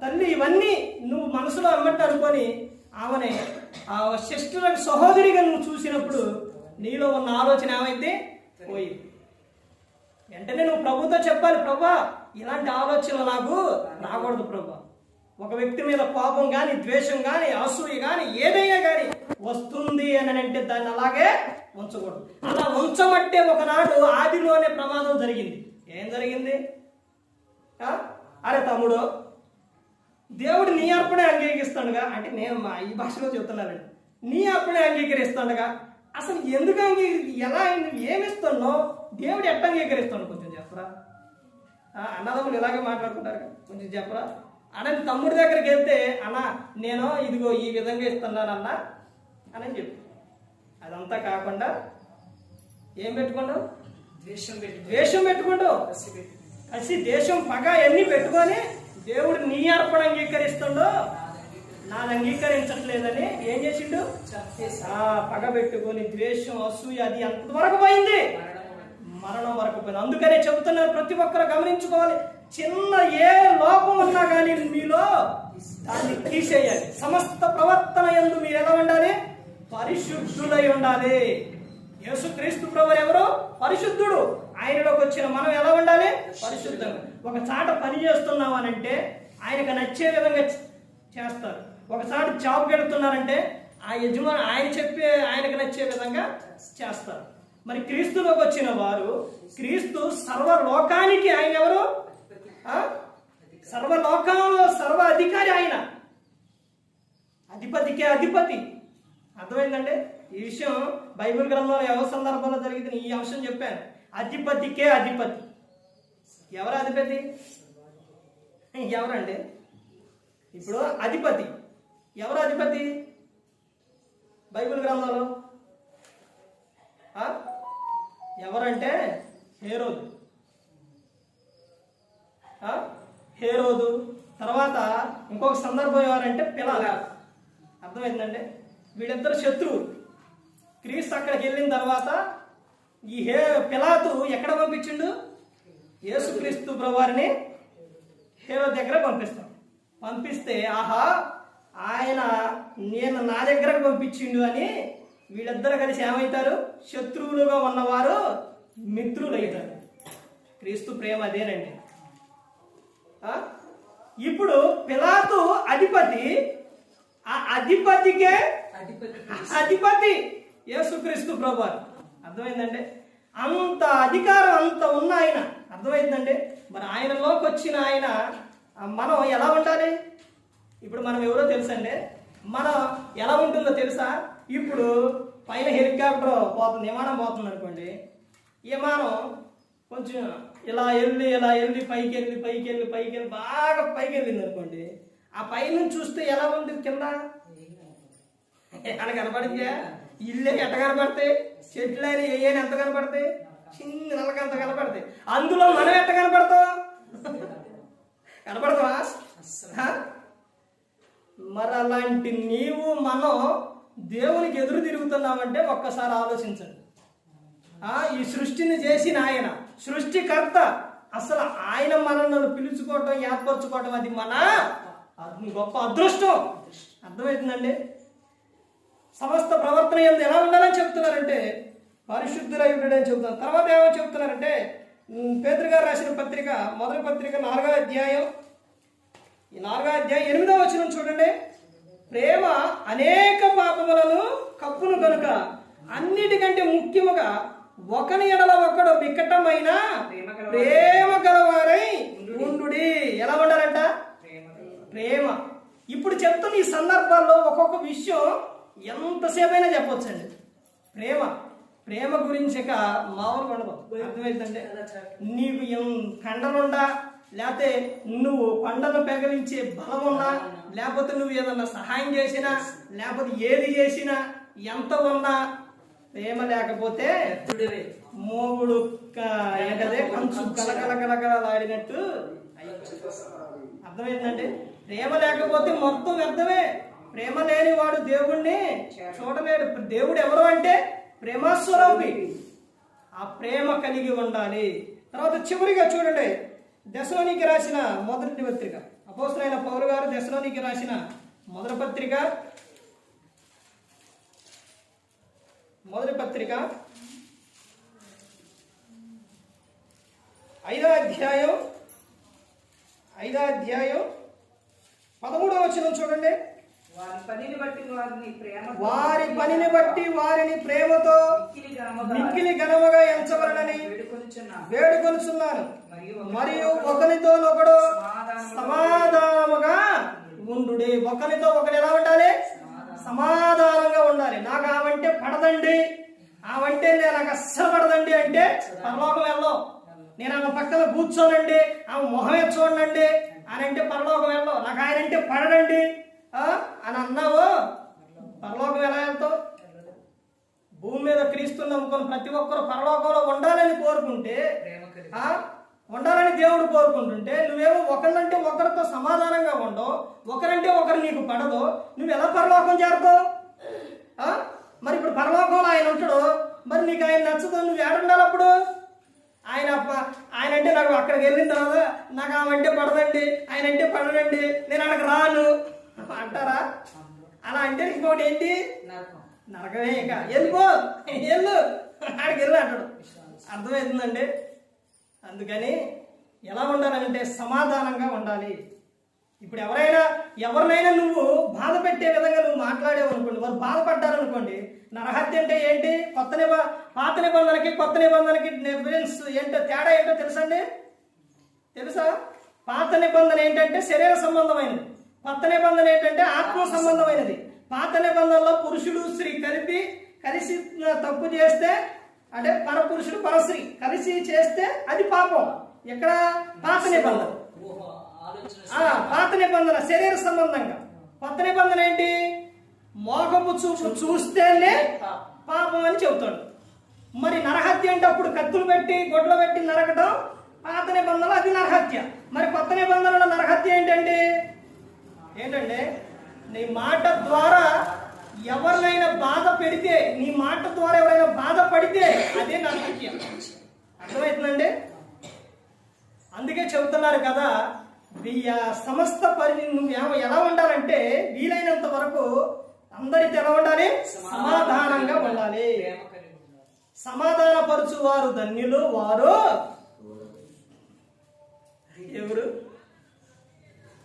తల్లి, ఇవన్నీ నువ్వు మనసులో అమ్మట్టు అనుకొని ఆమెని ఆ సిస్టర్ సహోదరిగా నువ్వు చూసినప్పుడు నీలో ఉన్న ఆలోచన ఏమైతే పోయింది. వెంటనే నువ్వు ప్రభుతో చెప్పాలి, ప్రభా ఇలాంటి ఆలోచనలు నాకు రాకూడదు ప్రభా. ఒక వ్యక్తి మీద కోపం కానీ, ద్వేషం కానీ, అసూయ కానీ ఏదైనా కానీ వస్తుంది అని అంటే దాన్ని అలాగే ఉంచకూడదు. అలా ఉంచబట్టే ఒకనాడు ఆదిలోనే ప్రమాదం జరిగింది. ఏం జరిగింది? అరే తమ్ముడు, దేవుడు నీ అర్పణే అంగీకరిస్తాడుగా, అంటే నేను ఈ భాషలో చెబుతున్నానండి, నీ అర్పణే అంగీకరిస్తాడుగా, అసలు ఎందుకు ఎలా ఏమిస్తున్నావు? దేవుడు ఎట్లా అంగీకరిస్తాడు? కొంచెం చెప్పరా. అన్నదమ్ములు ఇలాగే మాట్లాడుకుంటారు, కొంచెం చెప్పరా. అన్న తమ్ముడి దగ్గరికి వెళ్తే, అన్న నేను ఇదిగో ఈ విధంగా ఇస్తున్నానన్న అని చెప్పు. అదంతా కాకుండా ఏం పెట్టుకున్నావు? ద్వేషం పెట్టుకుంటావు, కసి, దేశం, పగ అన్నీ పెట్టుకొని దేవుడు నీ అర్పణ అంగీకరిస్తుండో నాది అంగీకరించట్లేదని ఏం చేసిండు? పగ పెట్టుకొని ద్వేషం, అసూయ అది ఎంతవరకు పోయింది? మరణం వరకు పోయింది. అందుకనే చెబుతున్నారు, ప్రతి ఒక్కరు గమనించుకోవాలి. చిన్న ఏ లోపం ఉన్నా కానీ మీలో దాన్ని తీసేయాలి. సమస్త ప్రవర్తన యందు మీరు ఎలా ఉండాలి? పరిశుద్ధులై ఉండాలి. యేసుక్రీస్తు ప్రభువు ఎవరు? పరిశుద్ధుడు. ఆయనలోకి వచ్చిన మనం ఎలా ఉండాలి? పరిశుద్ధంగా. ఒక చాట పని చేస్తున్నాం అని అంటే ఆయనకు నచ్చే విధంగా చేస్తారు. ఒకసారి జాబ్కి వెళుతున్నారంటే ఆ యజమాని ఆయనకు నచ్చే విధంగా చేస్తారు. మరి క్రీస్తులోకి వచ్చిన వారు, క్రీస్తు సర్వలోకానికి ఆయన ఎవరు? సర్వలోకంలో సర్వ అధికారి ఆయన, అధిపతికే అధిపతి. అర్థమైందంటే ఈ విషయం బైబిల్ గ్రంథంలో ఎవరి సందర్భంలో జరిగింది? ఈ అంశం చెప్పాను. అధిపతికే అధిపతి. ఎవరు అధిపతి? ఎవరండి? ఇప్పుడు అధిపతి ఎవరు? అధిపతి బైబిల్ గ్రంథంలో ఎవరంటే హేరోదు. హేరోదు తర్వాత ఇంకొక సందర్భం ఎవరంటే పిలాతు. అర్థమైందండి? వీళ్ళిద్దరు శత్రువులు. క్రీస్తు అక్కడికి వెళ్ళిన తర్వాత ఈ పిలాతు ఎక్కడ పంపించిండు? యేసుక్రీస్తు ప్రభువారిని హేరోదు దగ్గర పంపిస్తే ఆహా ఆయన నేను నా దగ్గరకు పంపించిండు అని వీళ్ళిద్దరు కలిసి ఏమవుతారు? శత్రువులుగా ఉన్నవారు మిత్రులు అవుతారు. క్రీస్తు ప్రేమ అదేనండి. ఇప్పుడు పిలాతు అధిపతి, ఆ అధిపతికే అధిపతి యేసుక్రీస్తు ప్రభువారు. అర్థమైందండి? అంత అధికారం అంత ఉన్న ఆయన. అర్థమైందండి? మరి ఆయనలోకి వచ్చిన ఆయన మనం ఎలా ఉండాలి? ఇప్పుడు మనం ఎవరో తెలుసండి. మనం ఎలా ఉంటుందో తెలుసా? ఇప్పుడు పైన హెలికాప్టర్ పోతుంది, విమానం పోతుంది అనుకోండి. విమానం కొంచెం ఇలా వెళ్ళి పైకి వెళ్ళి బాగా పైకి వెళ్ళింది అనుకోండి. ఆ పైనుంచి చూస్తే ఎలా ఉంది? కింద ఎక్కడ కనపడిందే? ఇల్లే ఎట్ట కనపడతాయి? చెట్లని ఏయని ఎంత కనపడతాయి? చిన్న నెలకంత కనపడతాయి. అందులో మనం ఎట్ట కనపడతాం? కనపడతావా? మరి అలాంటి నీవు మనం దేవునికి ఎదురు తిరుగుతున్నామంటే ఒక్కసారి ఆలోచించండి. ఈ సృష్టిని చేసిన ఆయన సృష్టికర్త, అసలు ఆయన మనల్ని పిలుచుకోవటం ఏర్పరచుకోవటం అది మన గొప్ప అదృష్టం. అర్థమవుతుందండి? సమస్త ప్రవర్తన యందు ఎలా ఉండాలని చెప్తున్నారంటే పరిశుద్ధులై ఉండడని చెప్తున్నారు. తర్వాత ఏమని చెప్తున్నారంటే పేతురు గారు రాసిన పత్రిక, మొదటి పత్రిక 4వ అధ్యాయం, ఈ 4వ అధ్యాయం 8వ వచనం చూడండి. ప్రేమ అనేక పాపములను కప్పును కనుక అన్నిటికంటే ముఖ్యముగా ఒకని ఎడల ఒకడు వికటమైన ప్రేమ గలవారై ఉండుడి. ఎలా ఉండాలంట? ప్రేమ. ఇప్పుడు చెప్తున్న ఈ సందర్భాల్లో ఒక్కొక్క విషయం ఎంతసేపైనా చెప్పొచ్చండి. ప్రేమ గురించి ఇక మామూలుగా ఉండదు. అర్థమైందంటే నీకు కండలుండా, లేకపోతే నువ్వు కొండను పెగలించే బలం ఉన్నా, లేకపోతే నువ్వు ఏదన్నా సహాయం చేసినా, లేకపోతే ఏది చేసినా, ఎంత ఉన్నా ప్రేమ లేకపోతే మోగుడు కంచు కలకలకలకలాడినట్టు. అర్థమైందండి? ప్రేమ లేకపోతే మొత్తం వ్యర్థమే. ప్రేమ లేని వాడు దేవుణ్ణి చూడలేడు. దేవుడు ఎవరు అంటే ప్రేమస్వరూపి. ఆ ప్రేమ కలిగి ఉండాలి. తర్వాత చివరిగా చూడండి, దెసలోనికి రాసిన మొదటి పత్రిక, అపోస్తలుడైన పౌలు గారు దెసలోనికి రాసిన మొదటి పత్రిక 5వ అధ్యాయం 13వ వచనం చూడండి. వారి పనిని బట్టి వారిని ప్రేమతో మిక్కిలి ఘనముగా ఎంచవలనని వేడుకొనుచున్నాను. మరియు ఒకరితోనొకడు సమాధానముగా ఉండుడి. ఒకరితో ఒకడు ఎలా ఉండాలి? సమాధానంగా ఉండాలి. నాకు ఆవంటే పడదండి, ఆవంటే నాకు అస్సలు పడదండి అంటే పరలోకం వెళ్ళం. నేను ఆమె పక్కన కూర్చోనండి, ఆమె మొహమే చూడండి అని అంటే పరలోకం వెళ్ళం. నాకు ఆయన అంటే పడడండి అని అన్నావు, పరలోకం ఎలా వెళ్తావు? భూమి మీద క్రీస్తుని నమ్ముకొని ప్రతి ఒక్కరు పరలోకంలో ఉండాలని కోరుకుంటే, ఉండాలని దేవుడు కోరుకుంటుంటే, నువ్వేమో ఒకరినంటే ఒకరితో సమాధానంగా ఉండవు, ఒకరంటే ఒకరు నీకు పడదు, నువ్వు ఎలా పరలోకం చేరుతావు? మరి ఇప్పుడు పరలోకంలో ఆయన ఉంటాడు, మరి నీకు ఆయన నచ్చదు, నువ్వు ఏడుండాలి అప్పుడు? ఆయన అంటే నాకు అక్కడికి వెళ్ళిన తర్వాత నాకు ఆమె పడదండి, ఆయన అంటే పడదండి, నేను అక్కడికి రాను అంటారా? అలా అంటే ఇంకోటి ఏంటి? నరకమే. ఇక వెళ్ళిపో, వెళ్ళు, ఆడికి వెళ్ళి అంటాడు. అర్థమవుతుందండి? అందుకని ఎలా ఉండాలంటే సమాధానంగా ఉండాలి. ఇప్పుడు ఎవరినైనా నువ్వు బాధ పెట్టే విధంగా నువ్వు మాట్లాడేవు అనుకోండి, వారు బాధపడ్డారనుకోండి, నరహత్య అంటే ఏంటి? పాత నిబంధనకి కొత్త నిబంధనకి డిఫరెన్స్ ఏంటో, తేడా ఏంటో తెలుసా? పాత నిబంధన ఏంటంటే శరీర సంబంధమైనది, కొత్త నిబంధన ఏంటంటే ఆత్మ సంబంధమైనది. పాత నిబంధనలో పురుషుడు స్త్రీ కలిసి తప్పు చేస్తే, అంటే పరపురుషుడు పరస్త్రీ కలిసి చేస్తే అది పాపం. ఇక్కడ పాత నిబంధన శరీర సంబంధంగా. కొత్త నిబంధన ఏంటి? మోహపు చూపు చూస్తేనే పాపం అని చెబుతాడు. మరి నరహత్య అంటే అప్పుడు కత్తులు పెట్టి గొడ్లు పెట్టి నరకటం పాత నిబంధనలు, అది నరహత్య. మరి కొత్త నిబంధనలో నరహత్య ఏంటంటే నీ మాట ద్వారా ఎవరినైనా బాధ పెడితే, నీ మాట ద్వారా ఎవరైనా బాధపడితే అదే నరహత్య. అర్థమవుతుందండి? అందుకే చెబుతున్నారు కదా, సమస్త నువ్వు ఎలా ఉండాలంటే వీలైనంత వరకు అందరితో ఎలా ఉండాలి? సమాధానంగా ఉండాలి. సమాధానపరచు వారు ధన్యులు, వారు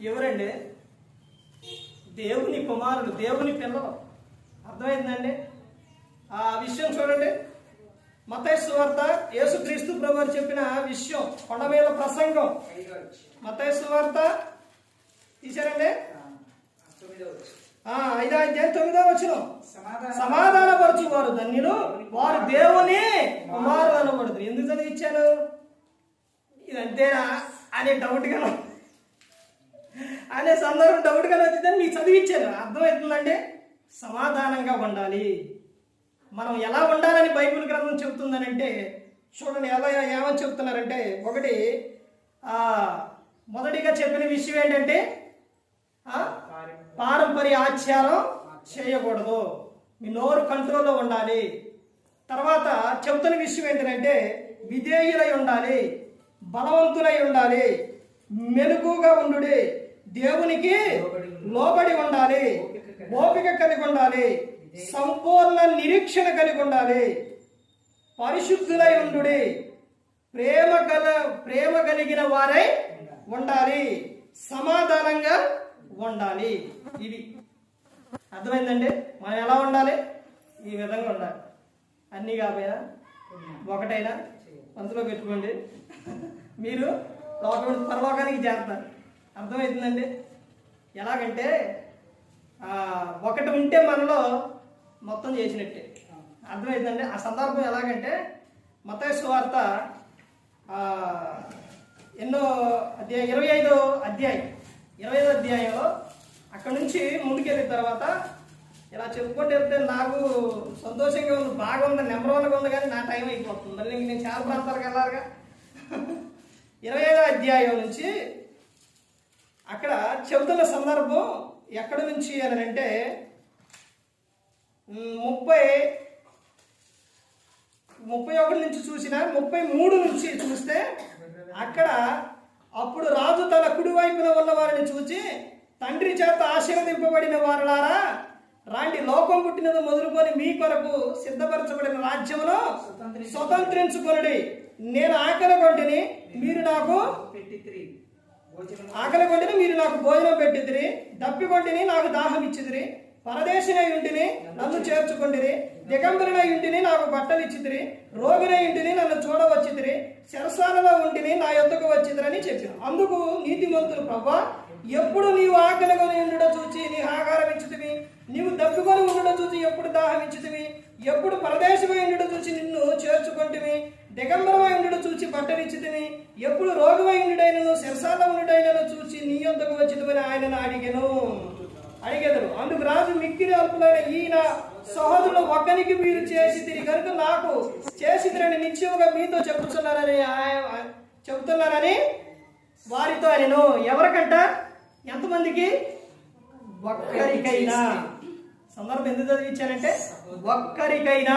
ఎవరండి? దేవుని కుమారులు, దేవుని పిల్లలు. అర్థమైందండి? ఆ విషయం చూడండి. మత్తయి సువార్త, యేసుక్రీస్తు ప్రభువు చెప్పిన విషయం, కొండ మీద ప్రసంగం. మత్తయి సువార్త తీశారండి, 5వ అధ్యాయం 9వ వచనం. సమాధానపరచు వారు ధన్యులు, వారు దేవుని కుమారులు అనబడుతుంది. ఎందుకు చదివిచ్చాను? ఇదంతేనా అనే అనే సందర్భం డౌట్గా వచ్చిందని మీకు చదివిచ్చాను. అర్థమవుతుందండి? సమాధానంగా ఉండాలి. మనం ఎలా ఉండాలని బైబిల్ గ్రంథం చెబుతుందనంటే చూడండి, ఏమని చెప్తున్నారంటే, మొదటిగా చెప్పిన విషయం ఏంటంటే పారంపర్య ఆచారం చేయకూడదు. మీ నోరు కంట్రోల్లో ఉండాలి. తర్వాత చెబుతున్న విషయం ఏంటంటే విధేయులై ఉండాలి, బలవంతులై ఉండాలి, మెలుగుగా ఉండుడి, దేవునికి లోబడి ఉండాలి, ఓపిక కలిగి ఉండాలి, సంపూర్ణ నిరీక్షణ కలిగి ఉండాలి, పరిశుద్ధులై ఉండుడి, ప్రేమ కలిగిన వారై ఉండాలి, సమాధానంగా ఉండాలి. ఇవి అర్థమైందండి. మనం ఎలా ఉండాలి? ఈ విధంగా ఉండాలి. అన్నీ కాపోయినా ఒకటైనా మనసులో పెట్టుకోండి, మీరు పరలోకానికి చేరుతారు. అర్థమవుతుందండి. ఎలాగంటే ఒకటి ఉంటే మనలో మొత్తం చేసినట్టే. అర్థమవుతుందండి. ఆ సందర్భం ఎలాగంటే మత్తయి సువార్త 25వ అధ్యాయంలో అక్కడ నుంచి ముందుకెళ్ళిన తర్వాత ఇలా చెప్పుకుంటూ వెళ్తే నాకు సంతోషంగా ఉంది, బాగుంది, నెంబర్ 1గా ఉంది, కానీ నా టైం అయిపోతుంది. మళ్ళీ నేను చాలా ప్రాంతాలకు వెళ్ళాలిగా. 25వ అధ్యాయం నుంచి అక్కడ చెబుతున్న సందర్భం ఎక్కడి నుంచి అని అంటే 31 నుంచి చూసినా 33 నుంచి చూస్తే అక్కడ అప్పుడు రాజు తన కుడివైపున ఉన్న వారిని చూచి, తండ్రి చేత ఆశీర్వదింపబడిన వారులారా, రాండి, లోకం పుట్టినది మొదలుకొని మీ కొరకు సిద్ధపరచబడిన రాజ్యమును స్వతంత్రించుకొనుడి. నేను ఆకలి కొంటిని, మీరు నాకు భోజనం పెట్టిదిరి, దప్పికొంటిని, నాకు దాహం ఇచ్చిదిరి, పరదేశినై ఉంటిని, నన్ను చేర్చుకొంటిరి, దిగంబరునై ఉంటిని, నాకు బట్టలు ఇచ్చిదిరి, రోగినై ఉంటిని, నన్ను చూడవచ్చిదిరి, చెరసాలలో ఉంటిని, నా యొద్దకు వచ్చిదిరని చెప్పిన. అందుకు నీతిమంతులు, ప్రభువా, ఎప్పుడు నీవు ఆకలికొని ఉండడం చూచి నీ ఆహారం ఇచ్చితివి, నీవు దప్పికొని ఉండడం చూచి ఎప్పుడు దాహం ఇచ్చితివి, ఎప్పుడు పరదేశమై ఉండడం చూచి నిన్ను చేర్చుకొంటివి, దిగంబరమై ఉండడం చూచి బట్టలు ఇచ్చితివి, ఎప్పుడు రోగమై ఉండుడైనను చెరసాలలో ఉండుడైనను చూచి నీ యొద్దకు వచ్చితివని ఆయనను అడిగెదరు. అందుకు రాజు మిక్కిలి అల్పులైన ఈయన సహోదరులు ఒక్కరికి మీరు చేసితిరి కనుక నాకు చేసితిరని నిశ్చయముగా మీతో చెబుతున్నానని వారితో నేను. ఎవరికంట? ఎంతమందికి? ఒక్కరికైనా. సందర్భం ఎందుకు చదివించానంటే ఒక్కరికైనా.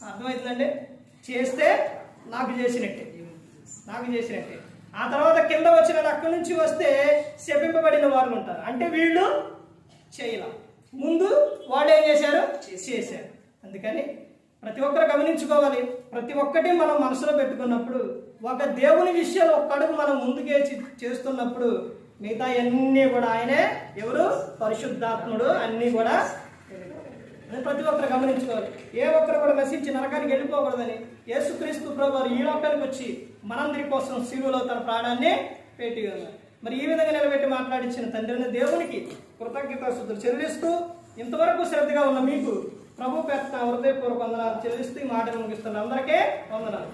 అర్థమవుతుందండి. చేస్తే నాకు చేసినట్టే. ఆ తర్వాత కింద వచ్చిన అక్కడి నుంచి వస్తే శపింపబడిన వారు ఉంటారు. అంటే వీళ్ళు చేయలా, ముందు వాళ్ళు ఏం చేశారు? చేశారు. అందుకని ప్రతి ఒక్కరు గమనించుకోవాలి. ప్రతి ఒక్కటి మనం మనసులో పెట్టుకున్నప్పుడు, ఒక దేవుని విషయాలు ఒక్క అడుగు మనం ముందుకే చేస్తున్నప్పుడు మిగతా అన్నీ కూడా ఆయనే. ఎవరు? పరిశుద్ధాత్ముడు. అన్నీ కూడా ప్రతి ఒక్కరు గమనించుకోవాలి. ఏ ఒక్కరు కూడా నశించి నరకానికి వెళ్ళిపోకూడదని యేసుక్రీస్తు ప్రభువు ఈ లోకానికి వచ్చి మనందరి కోసం శిలువలో తన ప్రాణాన్ని పెట్టి ఉన్నారు. మరి ఈ విధంగా నిలబెట్టి మాట్లాడించిన తండ్రిని దేవునికి కృతజ్ఞతాస్తుతులు చెల్లిస్తూ, ఇంతవరకు శ్రద్ధగా ఉన్న మీకు ప్రభు పేరున హృదయపూర్వక వందనాలు చెల్లిస్తూ ఈ మాటలు ముగిస్తున్న అందరికీ వందనాలు.